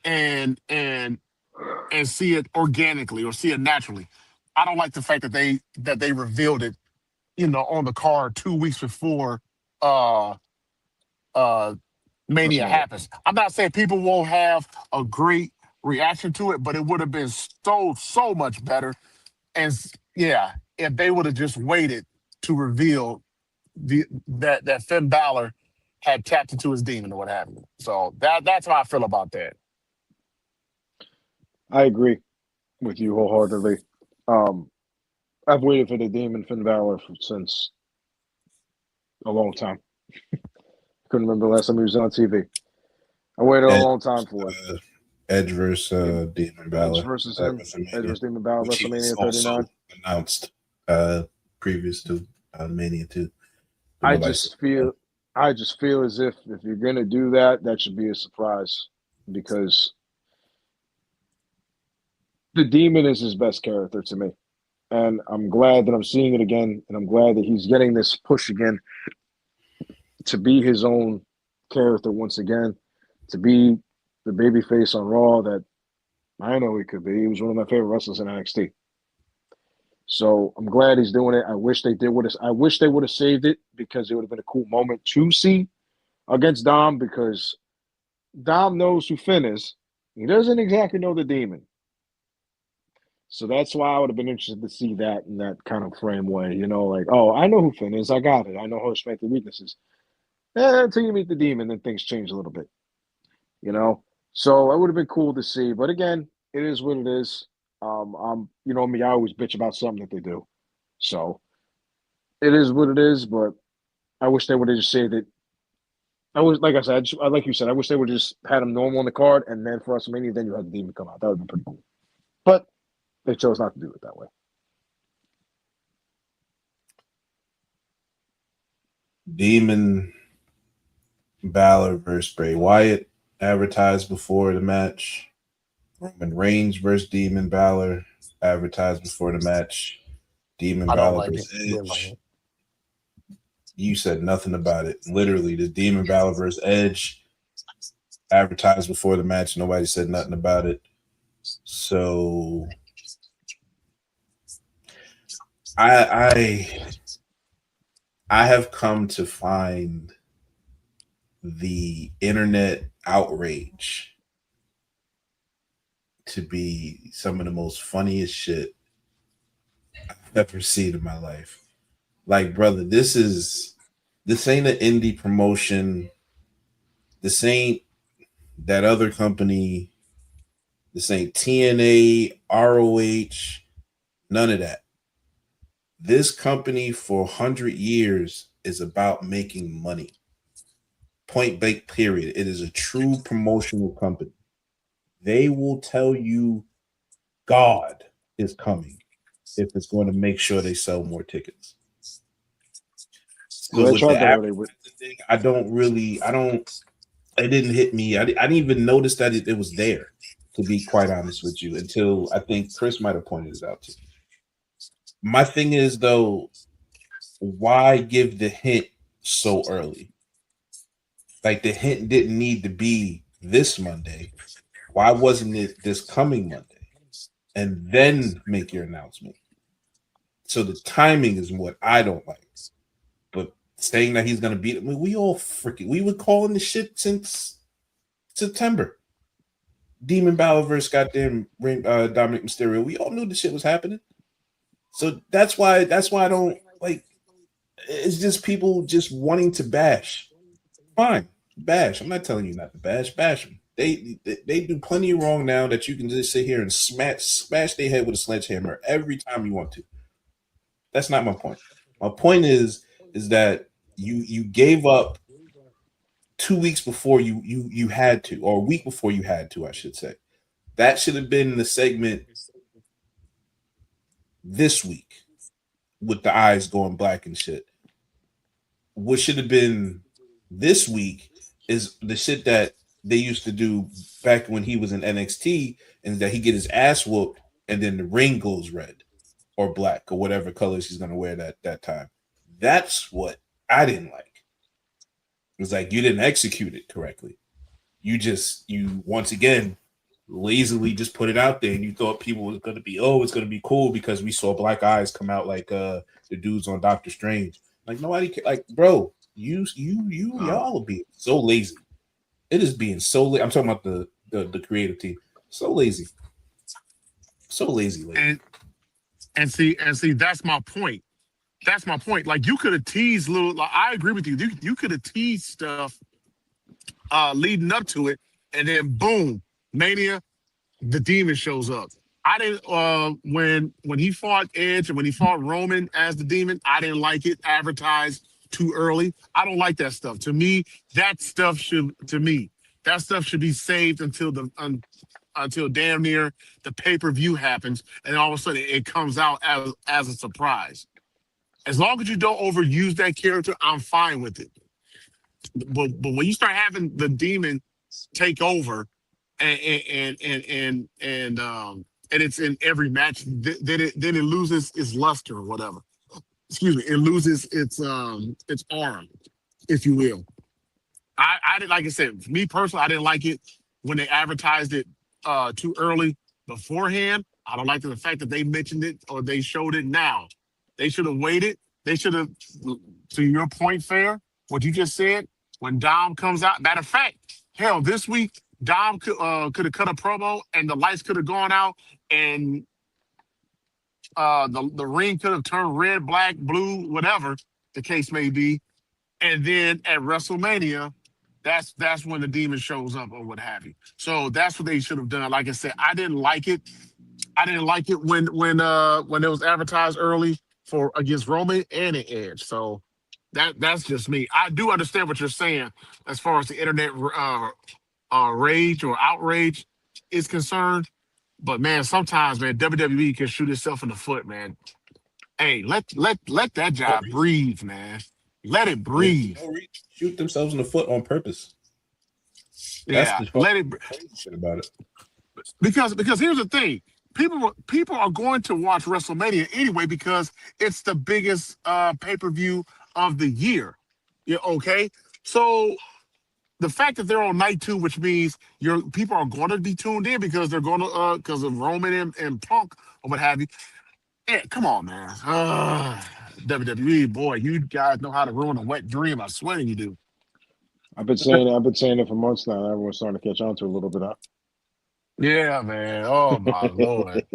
and see it organically or see it naturally. I don't like the fact that they revealed it, on the card 2 weeks before uh uh Mania WrestleMania. happens. I'm not saying people won't have a great reaction to it, but it would have been so much better. And yeah, if they would have just waited to reveal that Finn Balor had tapped into his demon or what have you. So that's how I feel about that. I agree with you wholeheartedly. Um, I've waited for the Demon Finn Balor since a long time. Couldn't remember the last time he was on TV. I waited a Edge, long time for it. Edge versus Demon Edge Balor versus at him. Edge WrestleMania, versus Demon Balor, which he was WrestleMania 39. also announced previous to Mania 2. But I nobody said just feel, I just feel as if you're gonna do that, that should be a surprise because the Demon is his best character to me, and I'm glad that I'm seeing it again, and I'm glad that he's getting this push again to be his own character once again, to be the babyface on Raw that I know he could be. He was one of my favorite wrestlers in NXT. So I'm glad he's doing it. I wish they did what I wish they would have saved it because it would have been a cool moment to see against Dom because Dom knows who Finn is. He doesn't exactly know the demon. So that's why I would have been interested to see that in that kind of frame way, like, oh, I know who Finn is. I got it. I know her strengths and weaknesses. Until you meet the demon, then things change a little bit, you know. So it would have been cool to see. But again, it is what it is. You know me, I always bitch about something that they do. So it is what it is. But I wish they would have just said that. I was like I said, like you said, I wish they would have just had him normal on the card, and then for WrestleMania, then you had the demon come out. That would have been pretty cool. But they chose not to do it that way. Demon Balor versus Bray Wyatt advertised before the match. Roman Reigns versus Demon Balor advertised before the match. Demon I don't Balor like it. versus Didn't like Edge. it. You said nothing about it. Literally, the Demon Balor versus Edge advertised before the match. Nobody said nothing about it. So I have come to find the internet outrage to be some of the most funniest shit I've ever seen in my life. Like, brother, this ain't an indie promotion. This ain't that other company. This ain't TNA, ROH, none of that. This company for 100 years is about making money. Point blank, period. It is a true promotional company. They will tell you God is coming if it's going to make sure they sell more tickets. So Well, they with the tried that already. advertising thing, I don't it didn't hit me. I didn't even notice that it was there. To be quite honest with you, until I think Chris might have pointed it out to me. My thing is though, why give the hint so early? Like the hint didn't need to be this Monday. Why wasn't it this coming Monday? And then make your announcement. So the timing is what I don't like. But saying that he's gonna beat him, we all freaking we were calling the shit since September. Demon Balor versus goddamn Dominic Mysterio. We all knew the shit was happening. So that's why I don't like. It's just people just wanting to bash. Fine, bash. I'm not telling you not to bash. Bash them. They do plenty wrong now that you can just sit here and smash their head with a sledgehammer every time you want to. That's not my point. My point is that you gave up 2 weeks before you had to, or a week before you had to, I should say. That should have been the segment this week with the eyes going black and shit. What should have been this week is the shit that they used to do back when he was in NXT, and that he get his ass whooped and then the ring goes red or black or whatever colors he's going to wear that time. That's what I didn't like. It was like you didn't execute it correctly. You once again lazily just put it out there, and you thought people was going to be, it's going to be cool because we saw black eyes come out like the dudes on Doctor Strange. Like nobody like, bro, y'all are being so lazy. It is being so lazy. I'm talking about the creative team. So lazy. So lazy. And see, that's my point. That's my point. Like you could have teased little. Like, I agree with you. You could have teased stuff leading up to it, and then boom, Mania, the demon shows up. I didn't when he fought Edge and when he fought Roman as the demon, I didn't like it advertised too early. I don't like that stuff. To me, that stuff should be saved until damn near the pay-per-view happens, and all of a sudden it comes out as a surprise. As long as you don't overuse that character, I'm fine with it. But when you start having the demon take over and it's in every match, then it loses its luster or whatever. Excuse me, it loses its arm, if you will. I didn't, like I said, me personally, I didn't like it when they advertised it too early beforehand. I don't like the fact that they mentioned it or they showed it now. They should have waited. They should have, to your point, Fair, what you just said, when Dom comes out. Matter of fact, hell, this week, Dom could have cut a promo and the lights could have gone out and the ring could have turned red, black, blue, whatever the case may be. And then at WrestleMania, that's when the demon shows up or what have you. So that's what they should have done. Like I said, I didn't like it. I didn't like it when it was advertised early for against Roman and an Edge. So that's just me. I do understand what you're saying as far as the internet rage or outrage is concerned. But man, sometimes man, WWE can shoot itself in the foot, man. Hey, let that job breathe, man. Let it breathe. Shoot themselves in the foot on purpose. That's let it shit about it. Because here's the thing. People are going to watch WrestleMania anyway because it's the biggest pay-per-view of the year. Yeah, okay. So the fact that they're on night 2, which means people are going to be tuned in because they're going to because of Roman and Punk or what have you. Yeah, come on, man. WWE, boy, you guys know how to ruin a wet dream. I swear you do. I've been saying it for months now. Everyone's starting to catch on to a little bit. Huh? Yeah, man. Oh my Lord.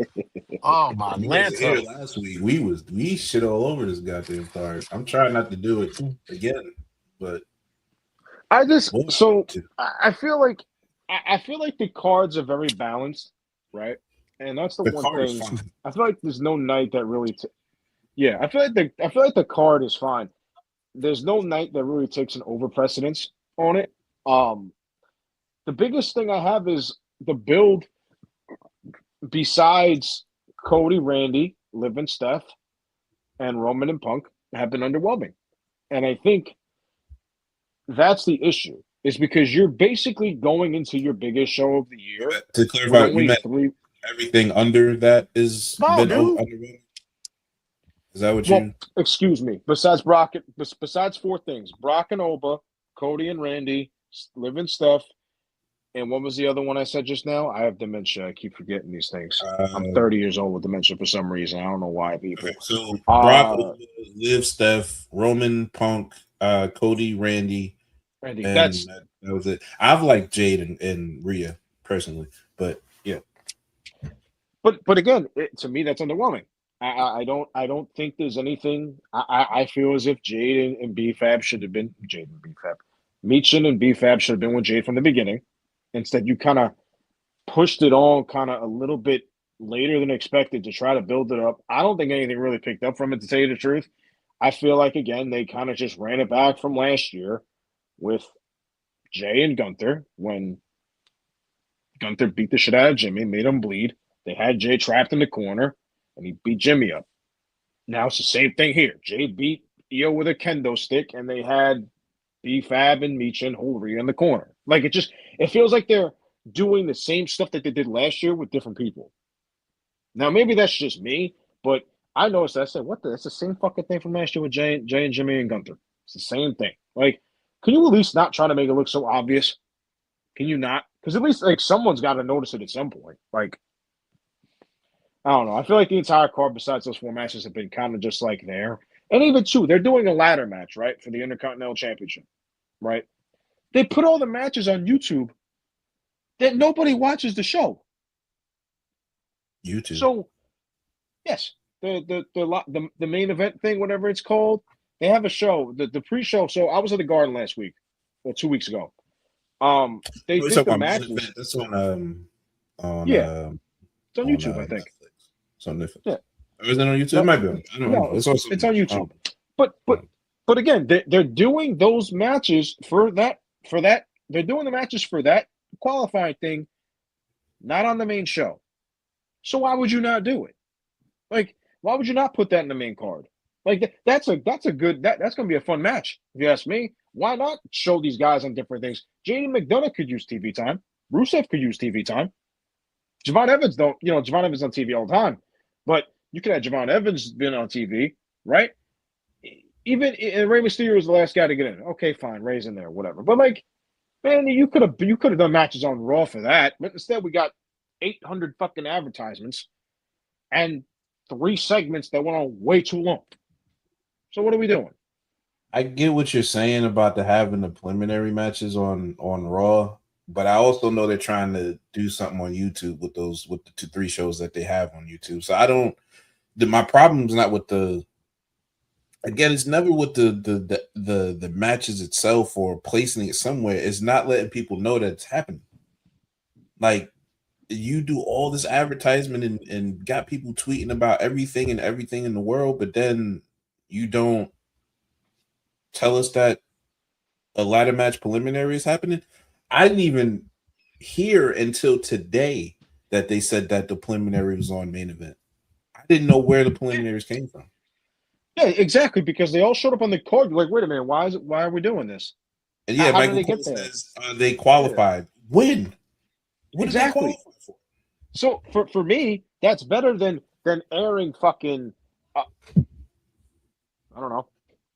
Oh my Lanta. Last week we shit all over this goddamn card. I'm trying not to do it again, but I feel like the cards are very balanced, right? And that's the one thing. I feel like there's no night that really. I feel like the card is fine. There's no night that really takes an over precedence on it. The biggest thing I have is the build. Besides Cody, Randy, Liv and Steph, and Roman and Punk have been underwhelming, and I think that's the issue. is because you're basically going into your biggest show of the year To with clarify, you only meant 3. everything under that is No, been dude. underrated? Is that what Well, you? excuse me. Besides 4 things: Brock and Oba, Cody and Randy, Liv and Steph, and what was the other one I said just now? I have dementia. I keep forgetting these things. I'm 30 years old with dementia for some reason. I don't know why, people. So Brock, Uh, Liv, Steph, Roman, Punk, Cody, Randy, Randy, and that was it. I've liked Jade and Rhea personally, but yeah, but again, to me, that's underwhelming. I don't think there's anything. I feel as if Jade and BFAB should have been Jade and BFAB. Meechin and BFAB should have been with Jade from the beginning. Instead, you kind of pushed it on kind of a little bit later than expected to try to build it up. I don't think anything really picked up from it, to tell you the truth. I feel like, again, they kind of just ran it back from last year with Jay and Gunther when Gunther beat the shit out of Jimmy, made him bleed. They had Jay trapped in the corner, and he beat Jimmy up. Now it's the same thing here. Jay beat Io with a kendo stick, and they had B-Fab and Meechin hold Rhea in the corner. Like, it feels like they're doing the same stuff that they did last year with different people. Now, maybe that's just me, but I noticed that. I said, what the? That's the same fucking thing from last year with Jay and Jimmy and Gunther. It's the same thing. Like, can you at least not try to make it look so obvious? Can you not? Because at least, like, someone's got to notice it at some point. Like, I don't know. I feel like the entire card, besides those 4 matches, have been kind of just like there. And even, too, they're doing a ladder match, right, for the Intercontinental Championship, right? They put all the matches on YouTube that nobody watches the show. YouTube. So, yes, the main event thing, whatever it's called, they have a show, the pre-show. So I was at the Garden last week, or 2 weeks ago. They think the matches. That's on Yeah, it's on YouTube, I think. Netflix. It's on Netflix. Yeah. Or is it on YouTube? No, it might be on. I don't know. no, It's also it's on YouTube. But again, they're doing those matches for that. They're doing the matches for that qualifying thing, not on the main show. So why would you not do it? Like, why would you not put that in the main card? Like, that's going to be a fun match, if you ask me. Why not show these guys on different things? Jaden McDonough could use TV time. Rusev could use TV time. Javon Evans don't. Javon Evans on TV all the time, but you could have Javon Evans been on TV, right? Even Rey Mysterio was the last guy to get in. Okay, fine, Rey's in there, whatever. But like, man, you could have done matches on Raw for that, but instead we got 800 fucking advertisements and 3 segments that went on way too long. So what are we doing? I get what you're saying about having the preliminary matches on Raw, but I also know they're trying to do something on YouTube with the 3 shows that they have on YouTube. So I don't. My problem is not with the. Again, it's never with the matches itself or placing it somewhere. It's not letting people know that it's happening. Like, you do all this advertisement and got people tweeting about everything in the world, but then you don't tell us that a ladder match preliminary is happening. I didn't even hear until today that they said that the preliminary was on main event. I didn't know where the preliminaries came from. Yeah, exactly, because they all showed up on the card. You're like, wait a minute, why are we doing this? And yeah, How Michael did they Cole get there? says they qualified. Yeah. When? What Exactly. did they qualify for? So for me, that's better than airing fucking. I don't know.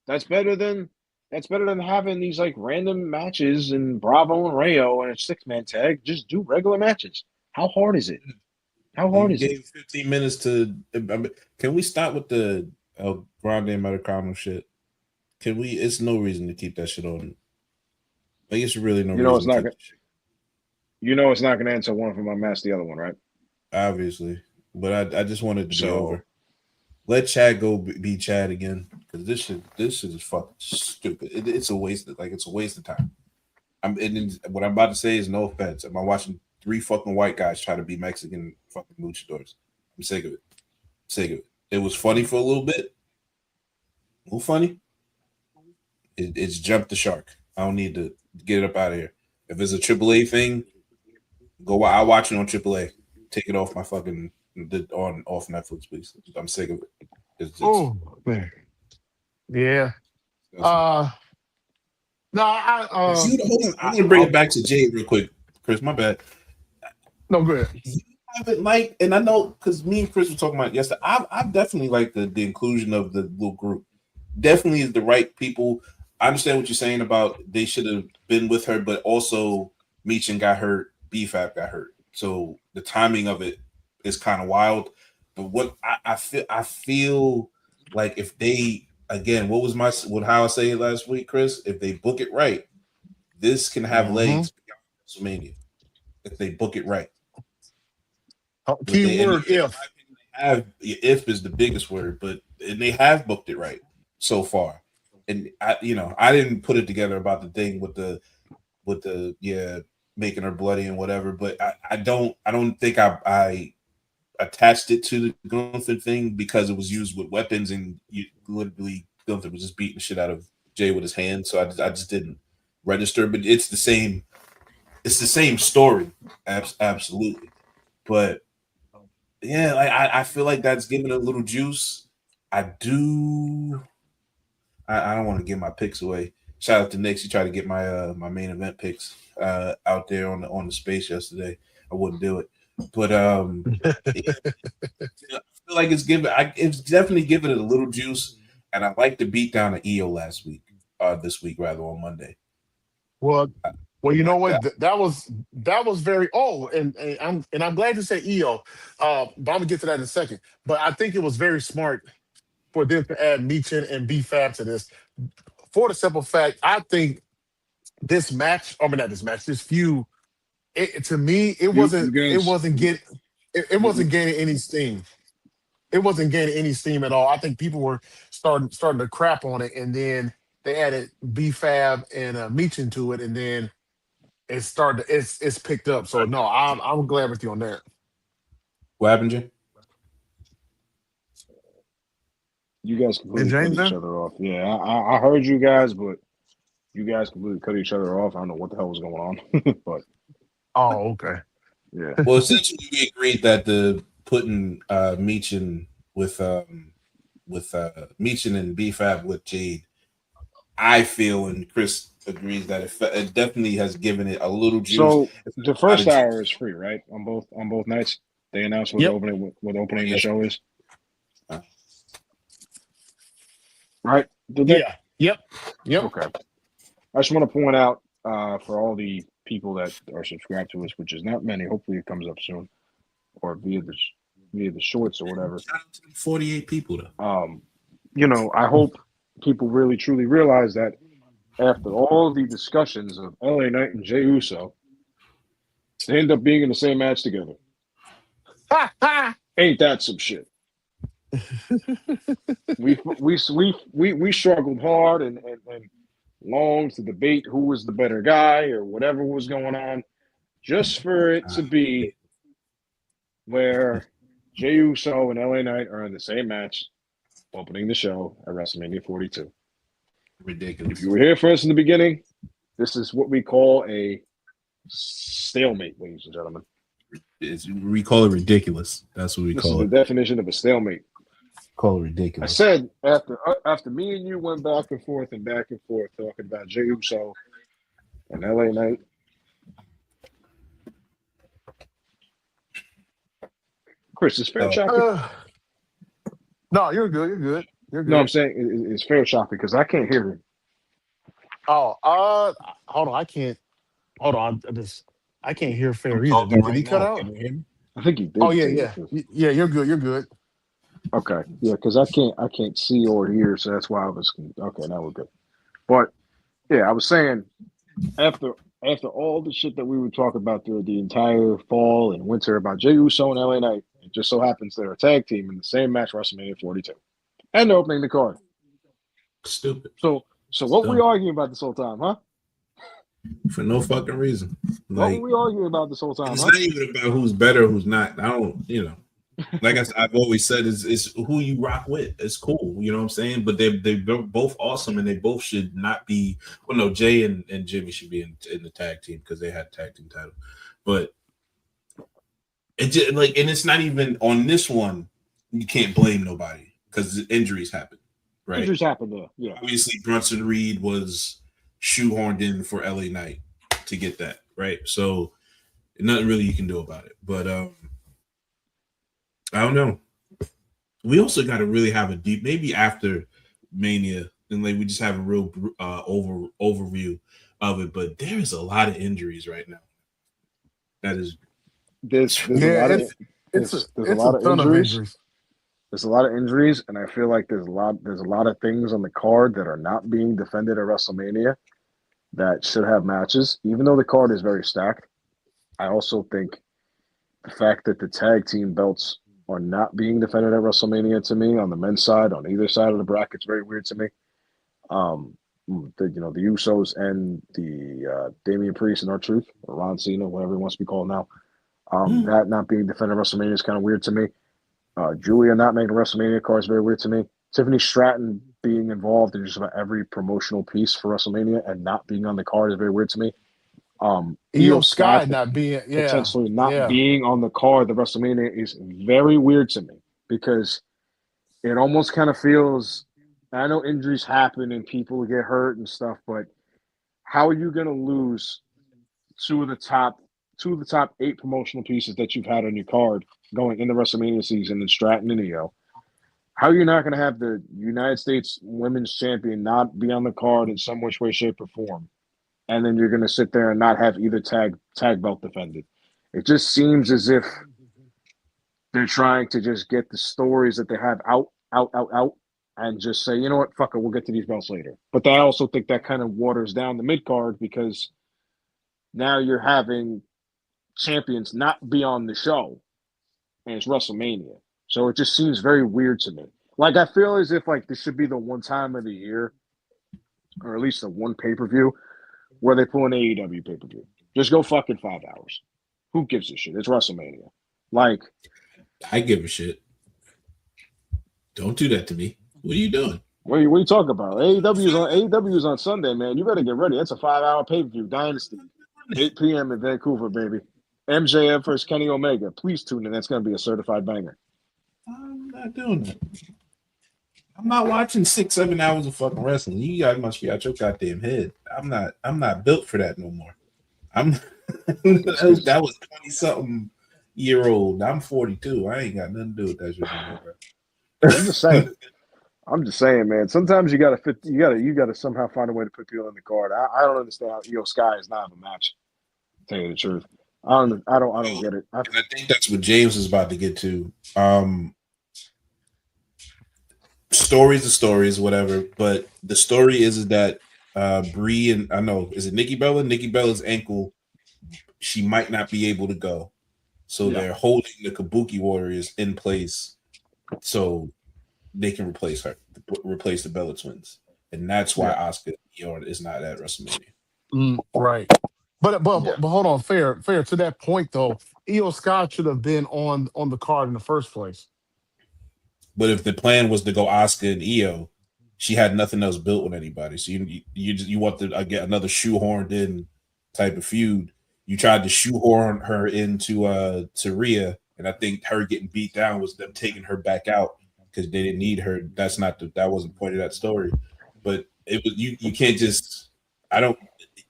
That's better than having these like random matches in Bravo and Rayo and a 6-man tag. Just do regular matches. How hard is it? How hard is it? Gave 15 minutes to. Can we stop with the El Grande Americano shit? Can we? It's no reason to keep that shit on. Like, it's really no reason. It's not gonna. It's not gonna answer one of them. I match the other one, right? Obviously, but I just wanted to be over. Let Chad go be Chad again, because this shit is fucking stupid. It's a waste. It's a waste of time. What I'm about to say is no offense. Am I watching 3 fucking white guys try to be Mexican fucking luchadors? I'm sick of it. It was funny for a little bit. A little funny. It's jumped the shark. I don't need to get it up out of here. If it's a AAA thing, I watch it on AAA. Take it off my fucking off Netflix, please. I'm sick of it. Oh man. Yeah. No, See, hold on. I'm gonna bring it back to Jade real quick, Chris. My bad. no good. You haven't liked, and I know because me and Chris were talking about it yesterday. I've definitely liked the inclusion of the little group. Definitely is the right people. I understand what you're saying about they should have been with her, but also Meechin got hurt, BFAP got hurt, so the timing of it is kind of wild. But what I feel like if they again, what was how I say it last week, Chris? If they book it right, this can have legs beyond WrestleMania if they book it right. Key word if. If is the biggest word, but and they have booked it right so far. And I didn't put it together about the thing with the making her bloody and whatever, but I don't think I attached it to the Gunther thing because it was used with weapons and literally Gunther was just beating the shit out of Jay with his hand, so I just didn't register. But it's the same story, absolutely. But yeah, like I feel like that's giving it a little juice. I don't want to give my picks away. Shout out to Nick. He tried to get my my main event picks out there on the space yesterday. I wouldn't do it, but I feel like it's definitely giving it a little juice. And I like the beat down of EO this week rather on Monday. Well, you know what? That was very. Oh, and I'm glad you said EO. But I'm gonna get to that in a second. But I think it was very smart for them to add Meechin and BFAB to this, for the simple fact I think this match, I mean not this match, this feud, to me it wasn't gaining any steam. It wasn't gaining any steam at all. I think people were starting to crap on it, and then they added BFAB and Meechin to it, and then it's picked up. So no, I'm glad with you on that. What happened, Jay? You guys completely cut each other off. Yeah, I heard you guys, but you guys completely cut each other off. I don't know what the hell was going on, but okay. Yeah. Well, essentially, we agreed that the putting Meechin with Meechin and BFAB with Jade, I feel, and Chris agrees that it definitely has given it a little juice. So the first hour is free, right? On both nights, they announced what the opening the show is. Right? Yeah. Yep. Okay. I just want to point out for all the people that are subscribed to us, which is not many. Hopefully, it comes up soon, or via the shorts or whatever. 48 people, though. I hope people really truly realize that after all the discussions of LA Knight and Jey Uso, they end up being in the same match together. Ain't that some shit? we struggled hard and long to debate who was the better guy or whatever was going on, just for it to be where Jey Uso and LA Knight are in the same match, opening the show at WrestleMania 42. Ridiculous. If you were here for us in the beginning, this is what we call a stalemate, ladies and gentlemen. We call it ridiculous. That's what we call it. This is the definition of a stalemate. Call it ridiculous. I said after me and you went back and forth talking about Jey Uso and LA Knight. Chris, is fair choppy? No, you're good. No, I'm saying it's fair choppy because I can't hear him. Oh, hold on. I can't. Hold on. I can't hear fair either. Did he cut out? I think he did. Oh yeah. You're good. Okay, yeah, because I can't see or hear, so that's why I was okay. Now we're good. But yeah, I was saying after all the shit that we were talking about through the entire fall and winter about Jey Uso and LA Knight, it just so happens they're a tag team in the same match, WrestleMania 42, and they're opening the card. Stupid. So what were we arguing about this whole time, huh? For no fucking reason. What were we arguing about this whole time? It's not even about who's better, who's not. I don't, like I've always said, is who you rock with. It's cool, you know what I'm saying? But they're both awesome, and they both should not be. Well, no, Jay and Jimmy should be in the tag team because they had tag team title. But it just and it's not even on this one. You can't blame nobody because injuries happen, right? Injuries happen there. Yeah, obviously Brunson Reed was shoehorned in for LA Knight to get that, right? So nothing really you can do about it. But I don't know. We also got to really have a deep, maybe after Mania, and like we just have a real overview of it. But there is a lot of injuries right now. That is, There's a Yeah, lot of there's a it's a lot of ton of injuries. injuries. There's a lot of injuries, and I feel like there's a lot of things on the card that are not being defended at WrestleMania that should have matches. Even though the card is very stacked, I also think the fact that the tag team belts are not being defended at WrestleMania to me on the men's side, on either side of the bracket, is very weird to me. The Usos and the Damian Priest and R-Truth, or Ron Cena, whatever he wants to be called now. That not being defended at WrestleMania is kind of weird to me. Julia not making a WrestleMania card is very weird to me. Tiffany Stratton being involved in just about every promotional piece for WrestleMania and not being on the card is very weird to me. Io Io Sky Scott not being, yeah, potentially not yeah. being on the card the WrestleMania is very weird to me because it almost kind of feels. I know injuries happen and people get hurt and stuff, but how are you going to lose two of the top eight promotional pieces that you've had on your card going in the WrestleMania season in Stratton and Io? How are you not going to have the United States Women's Champion not be on the card in some which way, shape, or form, and then you're going to sit there and not have either tag belt defended? It just seems as if they're trying to just get the stories that they have out, and just say, you know what, fuck it, we'll get to these belts later. But I also think that kind of waters down the mid card because now you're having champions not be on the show, and it's WrestleMania. So it just seems very weird to me. Like I feel as if like this should be the one time of the year, or at least the one pay-per-view, where they pull an AEW pay-per-view. Just go fucking 5 hours. Who gives a shit? It's WrestleMania. Like, I give a shit. Don't do that to me. What are you doing? what are you talking about? AEW's on Sunday, man. You better get ready. That's a 5 hour pay-per-view. Dynasty. 8 p.m. in Vancouver, baby. MJF versus Kenny Omega. Please tune in. That's gonna be a certified banger. I'm not doing that. I'm not watching 6-7 hours of fucking wrestling. You guys must be out your goddamn head. I'm not built for that no more. I'm that was 20-something-year-old. I'm 42. I ain't got nothing to do with that shit anymore. I'm just saying. I'm just saying, man. Sometimes you gotta somehow find a way to put people in the card. I don't understand how Io Sky is not have a match. To tell you the truth, I don't get it. And I think that's what James is about to get to. Stories are stories, whatever. But the story is that Brie and I know, is it Nikki Bella? Nikki Bella's ankle, she might not be able to go. So they're holding the Kabuki Warriors in place so they can replace the Bella twins. And that's why Asuka is not at WrestleMania. Right. But hold on, fair to that point though. Io Scott should have been on the card in the first place. But if the plan was to go Asuka and Io, she had nothing else built with anybody. So you want to get another shoehorned in type of feud. You tried to shoehorn her into to Rhea, and I think her getting beat down was them taking her back out because they didn't need her. That wasn't point of that story. But it was you can't just.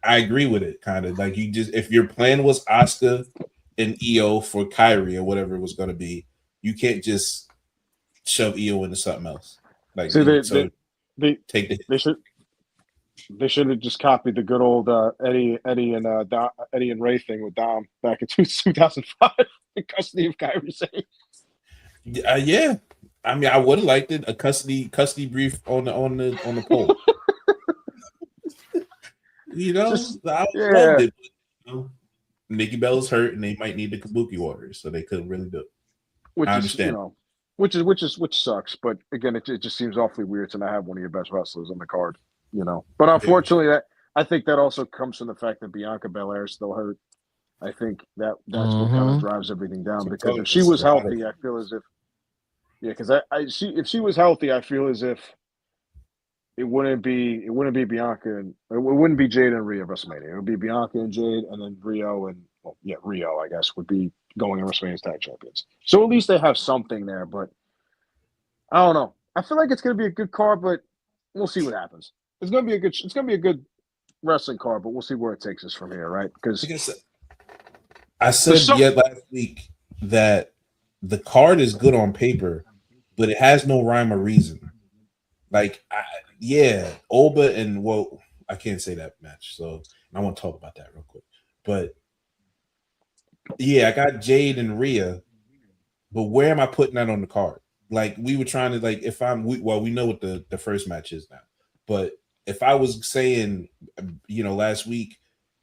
I agree with it, kind of like you just if your plan was Asuka and Io for Kyrie or whatever it was going to be, you can't just shove Io into something else. Like See, take the they should have just copied the good old Eddie and Ray thing with Dom back in 2005 in custody of Kyrie Sane. Yeah. I mean, I would have liked it a custody brief on the pole. I loved it. But, Nikki Bella's hurt, and they might need the Kabuki Warriors, so they couldn't really do it. I understand. Which sucks. But again, it just seems awfully weird to not have one of your best wrestlers on the card. But unfortunately, I think that also comes from the fact that Bianca Belair is still hurt. I think that's what kind of drives everything down. Because if she was healthy, I feel as if if she was healthy, I feel as if it wouldn't be Bianca and it wouldn't be Jade and Rhea at WrestleMania. It would be Bianca and Jade, and then Rio, I guess, would be going to WrestleMania's tag champions. So at least they have something there. But I don't know. I feel like it's going to be a good card, but we'll see what happens. It's going to be a good wrestling card, but we'll see where it takes us from here, right? Because I said last week that the card is good on paper, but it has no rhyme or reason. Like, Oba and I can't say that match, so I want to talk about that real quick. But I got Jade and Rhea, but where am I putting that on the card? Like, we were trying to we know what the first match is now, but if I was saying, last week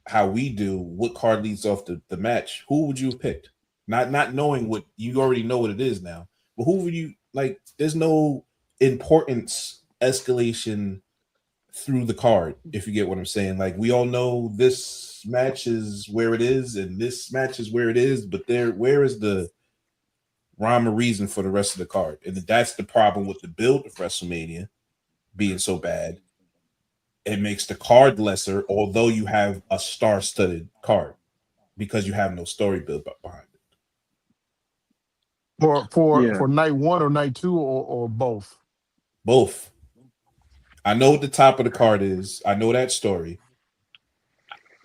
how we do, what card leads off the match, who would you have picked? Not knowing what you already know what it is now, but who would you like? There's no importance escalation through the card, if you get what I'm saying. Like, we all know this match is where it is, and this match is where it is, but where is the rhyme or reason for the rest of the card? And that's the problem with the build of WrestleMania being so bad. It makes the card lesser, although you have a star-studded card, because you have no story build behind it. For night one or night two or both? Both. I know what the top of the card is. I know that story.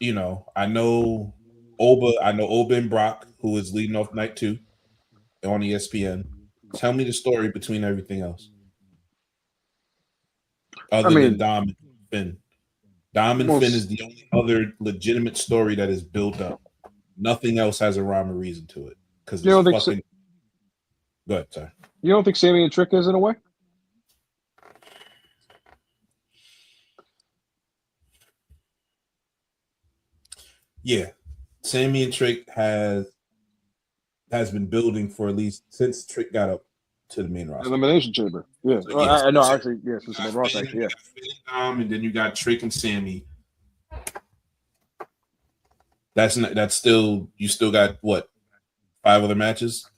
I know Oba and Brock, who is leading off night 2 on ESPN. Tell me the story between everything else. Other than Dom and Finn. Dom and Finn is the only other legitimate story that is built up. Nothing else has a rhyme or reason to it. Because Go ahead, sorry. You don't think Sammy and Trick is in a way? Yeah. Sammy and Trick has been building for at least since Trick got up to the main roster. Elimination Chamber. Yeah. So, I know, actually, yes, it's the main roster, actually, yeah. And then you got Trick and Sammy. That's still, you still got what? 5 other matches?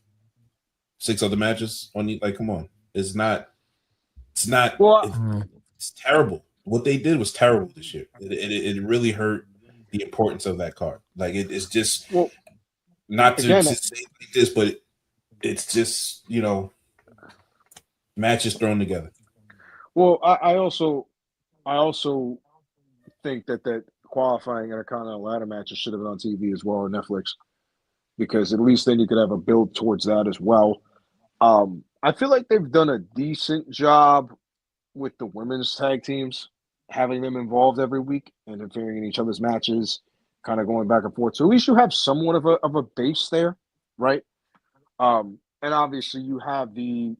6 other matches on you? Like, come on. It's terrible. What they did was terrible this year. It really hurt the importance of that card. Like, it's just not to say like this, but it's just, matches thrown together. Well, I also think that qualifying Intercontinental ladder matches should have been on TV as well, or Netflix, because at least then you could have a build towards that as well. I feel like they've done a decent job with the women's tag teams, having them involved every week, interfering in each other's matches, kind of going back and forth. So at least you have somewhat of a base there, right? And obviously you have the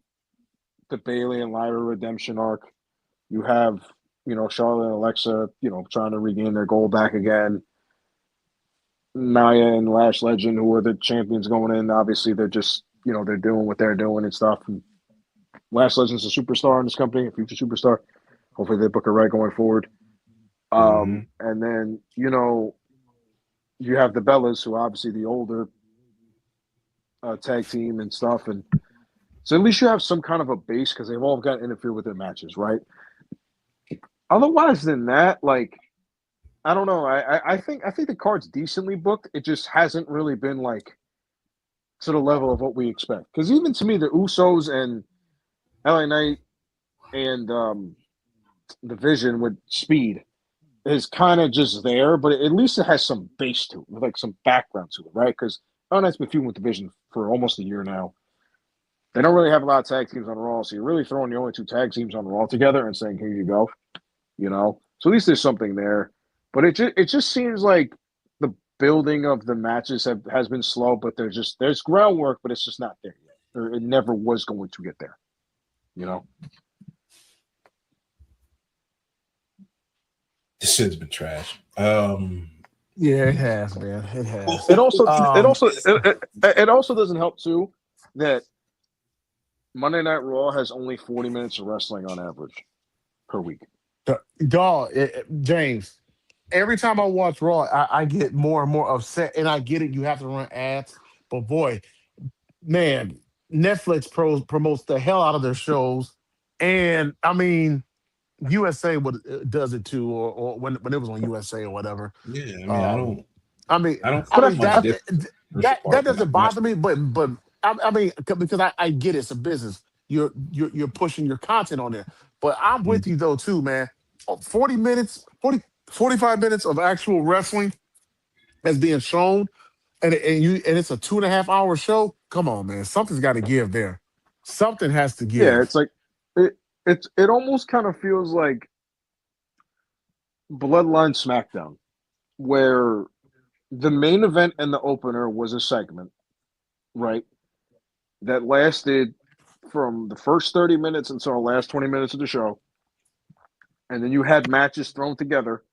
Bayley and Lyra redemption arc. You have, Charlotte and Alexa, trying to regain their gold back again. Nia and Lash Legend, who are the champions going in, obviously they're just, they're doing what they're doing and stuff. And Lash Legend's a superstar in this company, a future superstar. Hopefully they book her right going forward. And then, you have the Bellas, who are obviously the older tag team and stuff. And so at least you have some kind of a base, because they've all got to interfere with their matches, right? Otherwise than that, like, I don't know. I think the card's decently booked. It just hasn't really been like to the level of what we expect. Because even to me, the Usos and LA Knight and the Vision with Speed is kind of just there, but at least it has some base to it, like some background to it, right? Because LA Knight's been feuding with the Vision for almost a year now. They don't really have a lot of tag teams on Raw, so you're really throwing the only 2 tag teams on Raw together and saying, here you go, So at least there's something there. But it just seems like the building of the matches has been slow, but there's groundwork, but it's just not there yet. Or it never was going to get there, This shit's been trash. Yeah, it has, man. It has. It also doesn't help too that Monday Night Raw has only 40 minutes of wrestling on average per week. Dog, James, every time I watch Raw, I get more and more upset. And I get it, you have to run ads. But boy, man, Netflix promotes the hell out of their shows. And I mean, USA does it too, or when it was on USA or whatever. Yeah, I mean, I mean, but that doesn't bother me. But I mean, because I get it, it's a business. You're pushing your content on there. But I'm with you though too, man. 40 minutes, 45 minutes of actual wrestling that's being shown, and it's a 2.5 hour show. Come on, man, something's got to give there. Something has to Yeah, give. it's like it almost kind of feels like Bloodline SmackDown, where the main event and the opener was a segment, right? That lasted from the first 30 minutes until the last 20 minutes of the show. And then you had matches thrown together,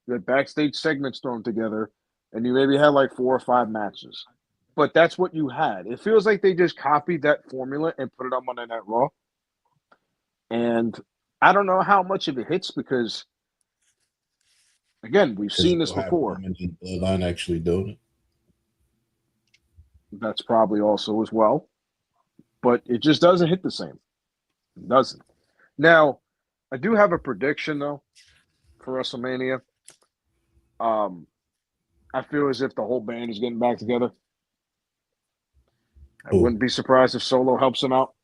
you had backstage segments thrown together, and you maybe had like 4 or 5 matches. But that's what you had. It feels like they just copied that formula and put it on Monday Night Raw. And I don't know how much of it hits because, again, we've seen this We'll have before. Roman and Bloodline actually doing it. That's probably also as well. But it just doesn't hit the same. It doesn't. Now, I do have a prediction, though, for WrestleMania. I feel as if the whole band is getting back together. I wouldn't be surprised if Solo helps him out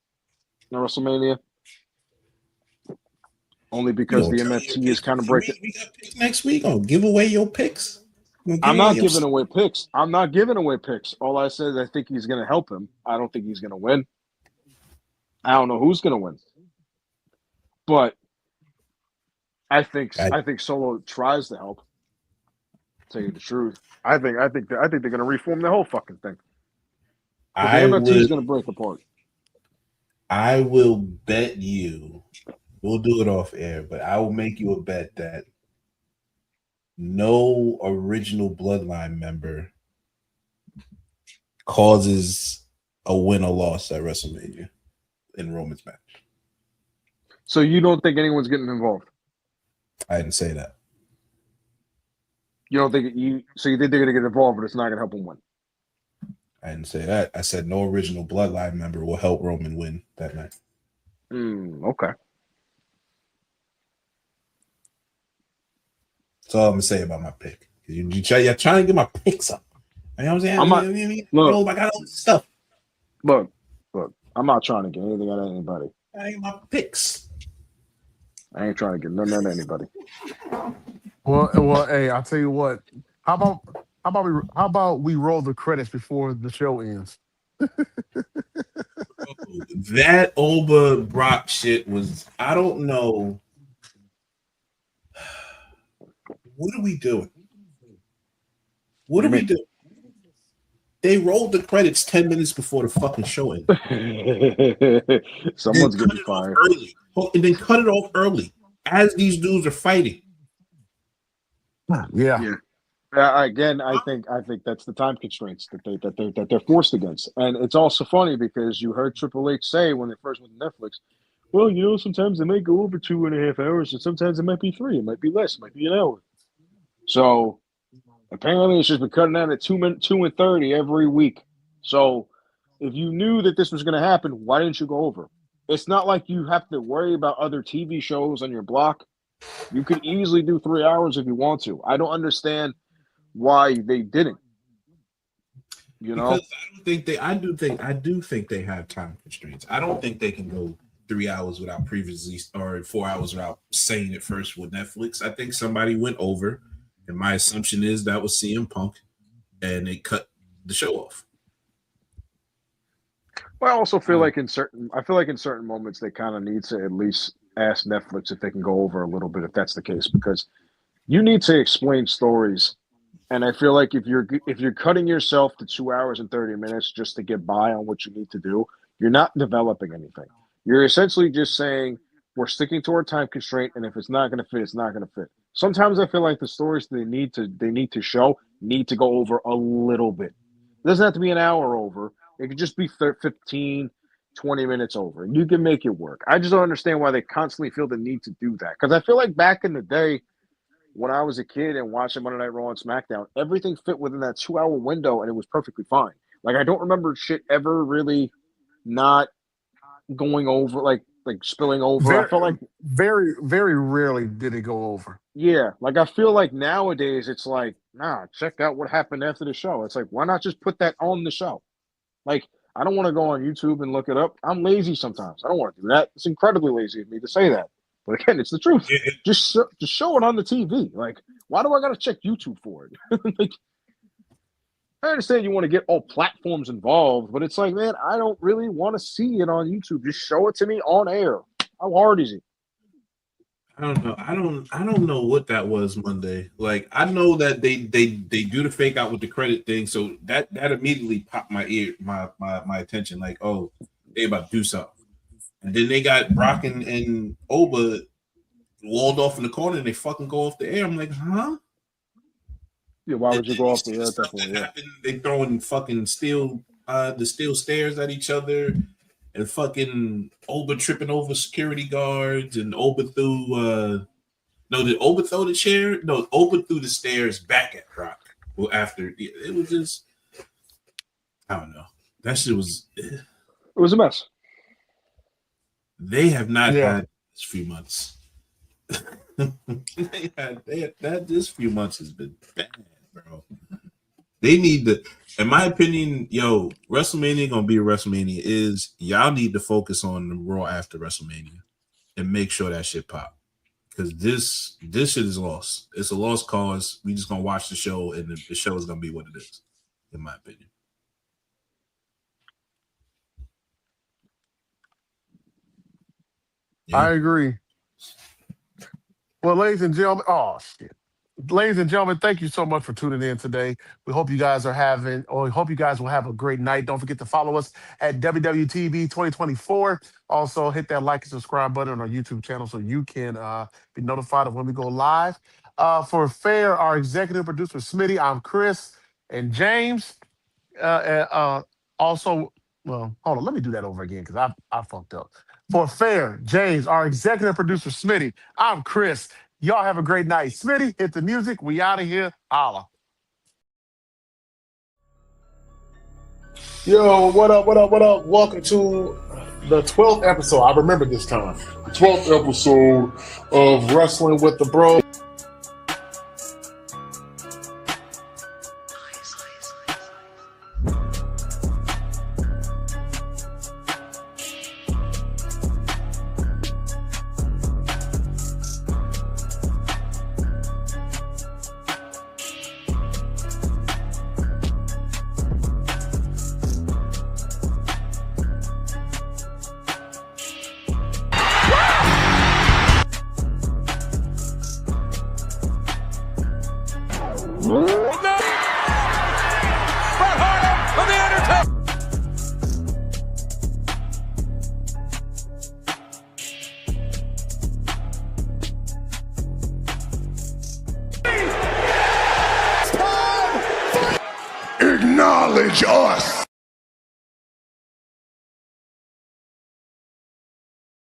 in WrestleMania. Only because the MFT is kind of breaking. We got picks next week. Oh, give away your picks. I'm not giving away picks. I'm not giving away picks. All I said is I think he's going to help him. I don't think he's going to win. I don't know who's going to win. But I think Solo tries to help. To tell you the truth, I think they're going to reform the whole fucking thing. The MFT is going to break apart. I will bet you. We'll do it off air, but I will make you a bet that no original Bloodline member causes a win or loss at WrestleMania in Roman's match. So you don't think anyone's getting involved? I didn't say that. You don't think so you think they're going to get involved, but it's not going to help them win? I didn't say that. I said no original Bloodline member will help Roman win that night. Okay. That's all I'm gonna say about my pick. You're trying to get my picks up. You know what I'm saying? I got all this stuff. Look, I'm not trying to get anything out of anybody. I ain't my picks. I ain't trying to get nothing out of anybody. Well, hey, I'll tell you what. How about we roll the credits before the show ends? That Oba Brock shit was, I don't know. What are we doing? What are we doing? They rolled the credits 10 minutes before the fucking show ended. Someone's getting fired. And then cut it off early as these dudes are fighting. Yeah. Again, I think that's the time constraints that they're forced against, and it's also funny because you heard Triple H say when they first went to Netflix, well, sometimes they might go over 2.5 hours, and sometimes it might be 3, it might be less, it might be an hour. So apparently, it's just been cutting out at 2:30 every week. So if you knew that this was going to happen, why didn't you go over? It's not like you have to worry about other TV shows on your block. You could easily do 3 hours if you want to. I don't understand why they didn't. Because I do think they have time constraints. I don't think they can go 3 hours without previously or 4 hours without saying it first with Netflix. I think somebody went over, and my assumption is that was CM Punk, and they cut the show off. Well, I also feel like in certain moments they kind of need to at least ask Netflix if they can go over a little bit if that's the case, because you need to explain stories. And I feel like if you're cutting yourself to 2 hours and 30 minutes just to get by on what you need to do, you're not developing anything. You're essentially just saying we're sticking to our time constraint, and if it's not going to fit, it's not going to fit. Sometimes I feel like the stories they need to show need to go over a little bit. It doesn't have to be an hour over. It could just be 15, 20 minutes over. You can make it work. I just don't understand why they constantly feel the need to do that. Because I feel like back in the day, when I was a kid and watching Monday Night Raw and SmackDown, everything fit within that 2 hour window and it was perfectly fine. Like, I don't remember shit ever really not going over, like spilling over. I felt like very, very rarely did it go over. Yeah. Like, I feel like nowadays it's like, check out what happened after the show. It's like, why not just put that on the show? Like, I don't want to go on YouTube and look it up. I'm lazy sometimes. I don't want to do that. It's incredibly lazy of me to say that. But again, it's the truth. Just show it on the TV. Like, Why do I got to check YouTube for it? Like, I understand you want to get all platforms involved, but it's like, man, I don't really want to see it on YouTube. Just show it to me on air. How hard is it? I don't know. I don't know what that was Monday. Like, I know that they do the fake out with the credit thing, so that immediately popped my attention. Like, oh, they about to do something. And then they got Brock and Oba walled off in the corner, and they fucking go off the air. I'm like, huh? Yeah, why would you go off the air at that point? Yeah. They throwing fucking steel stairs at each other, and fucking Oba tripping over security guards, and Oba threw did Oba throw the chair? No, Oba threw the stairs back at Brock. Well, after it was just, I don't know. That shit was. It was a mess. They have not had this few months. This few months has been bad, bro. They need to, in my opinion, WrestleMania gonna be a WrestleMania. Y'all need to focus on the Raw after WrestleMania and make sure that shit pop. Because this shit is lost. It's a lost cause. We just gonna watch the show, and the show is gonna be what it is, in my opinion. Yeah. I agree. Well, ladies and gentlemen, ladies and gentlemen, thank you so much for tuning in today. We hope you guys will have a great night. Don't forget to follow us at WWTV 2024. Also, hit that like and subscribe button on our YouTube channel so you can be notified of when we go live. For Fair, our executive producer, Smitty, I'm Chris and James. Also, well, hold on, let me do that over again because I fucked up. For Fair, James, our executive producer, Smitty, I'm Chris. Y'all have a great night. Smitty, hit the music. We out of here. Holla. Yo, what up, what up, what up? Welcome to the 12th episode. I remember this time. The 12th episode of Wrestling with the Bros. Acknowledge us.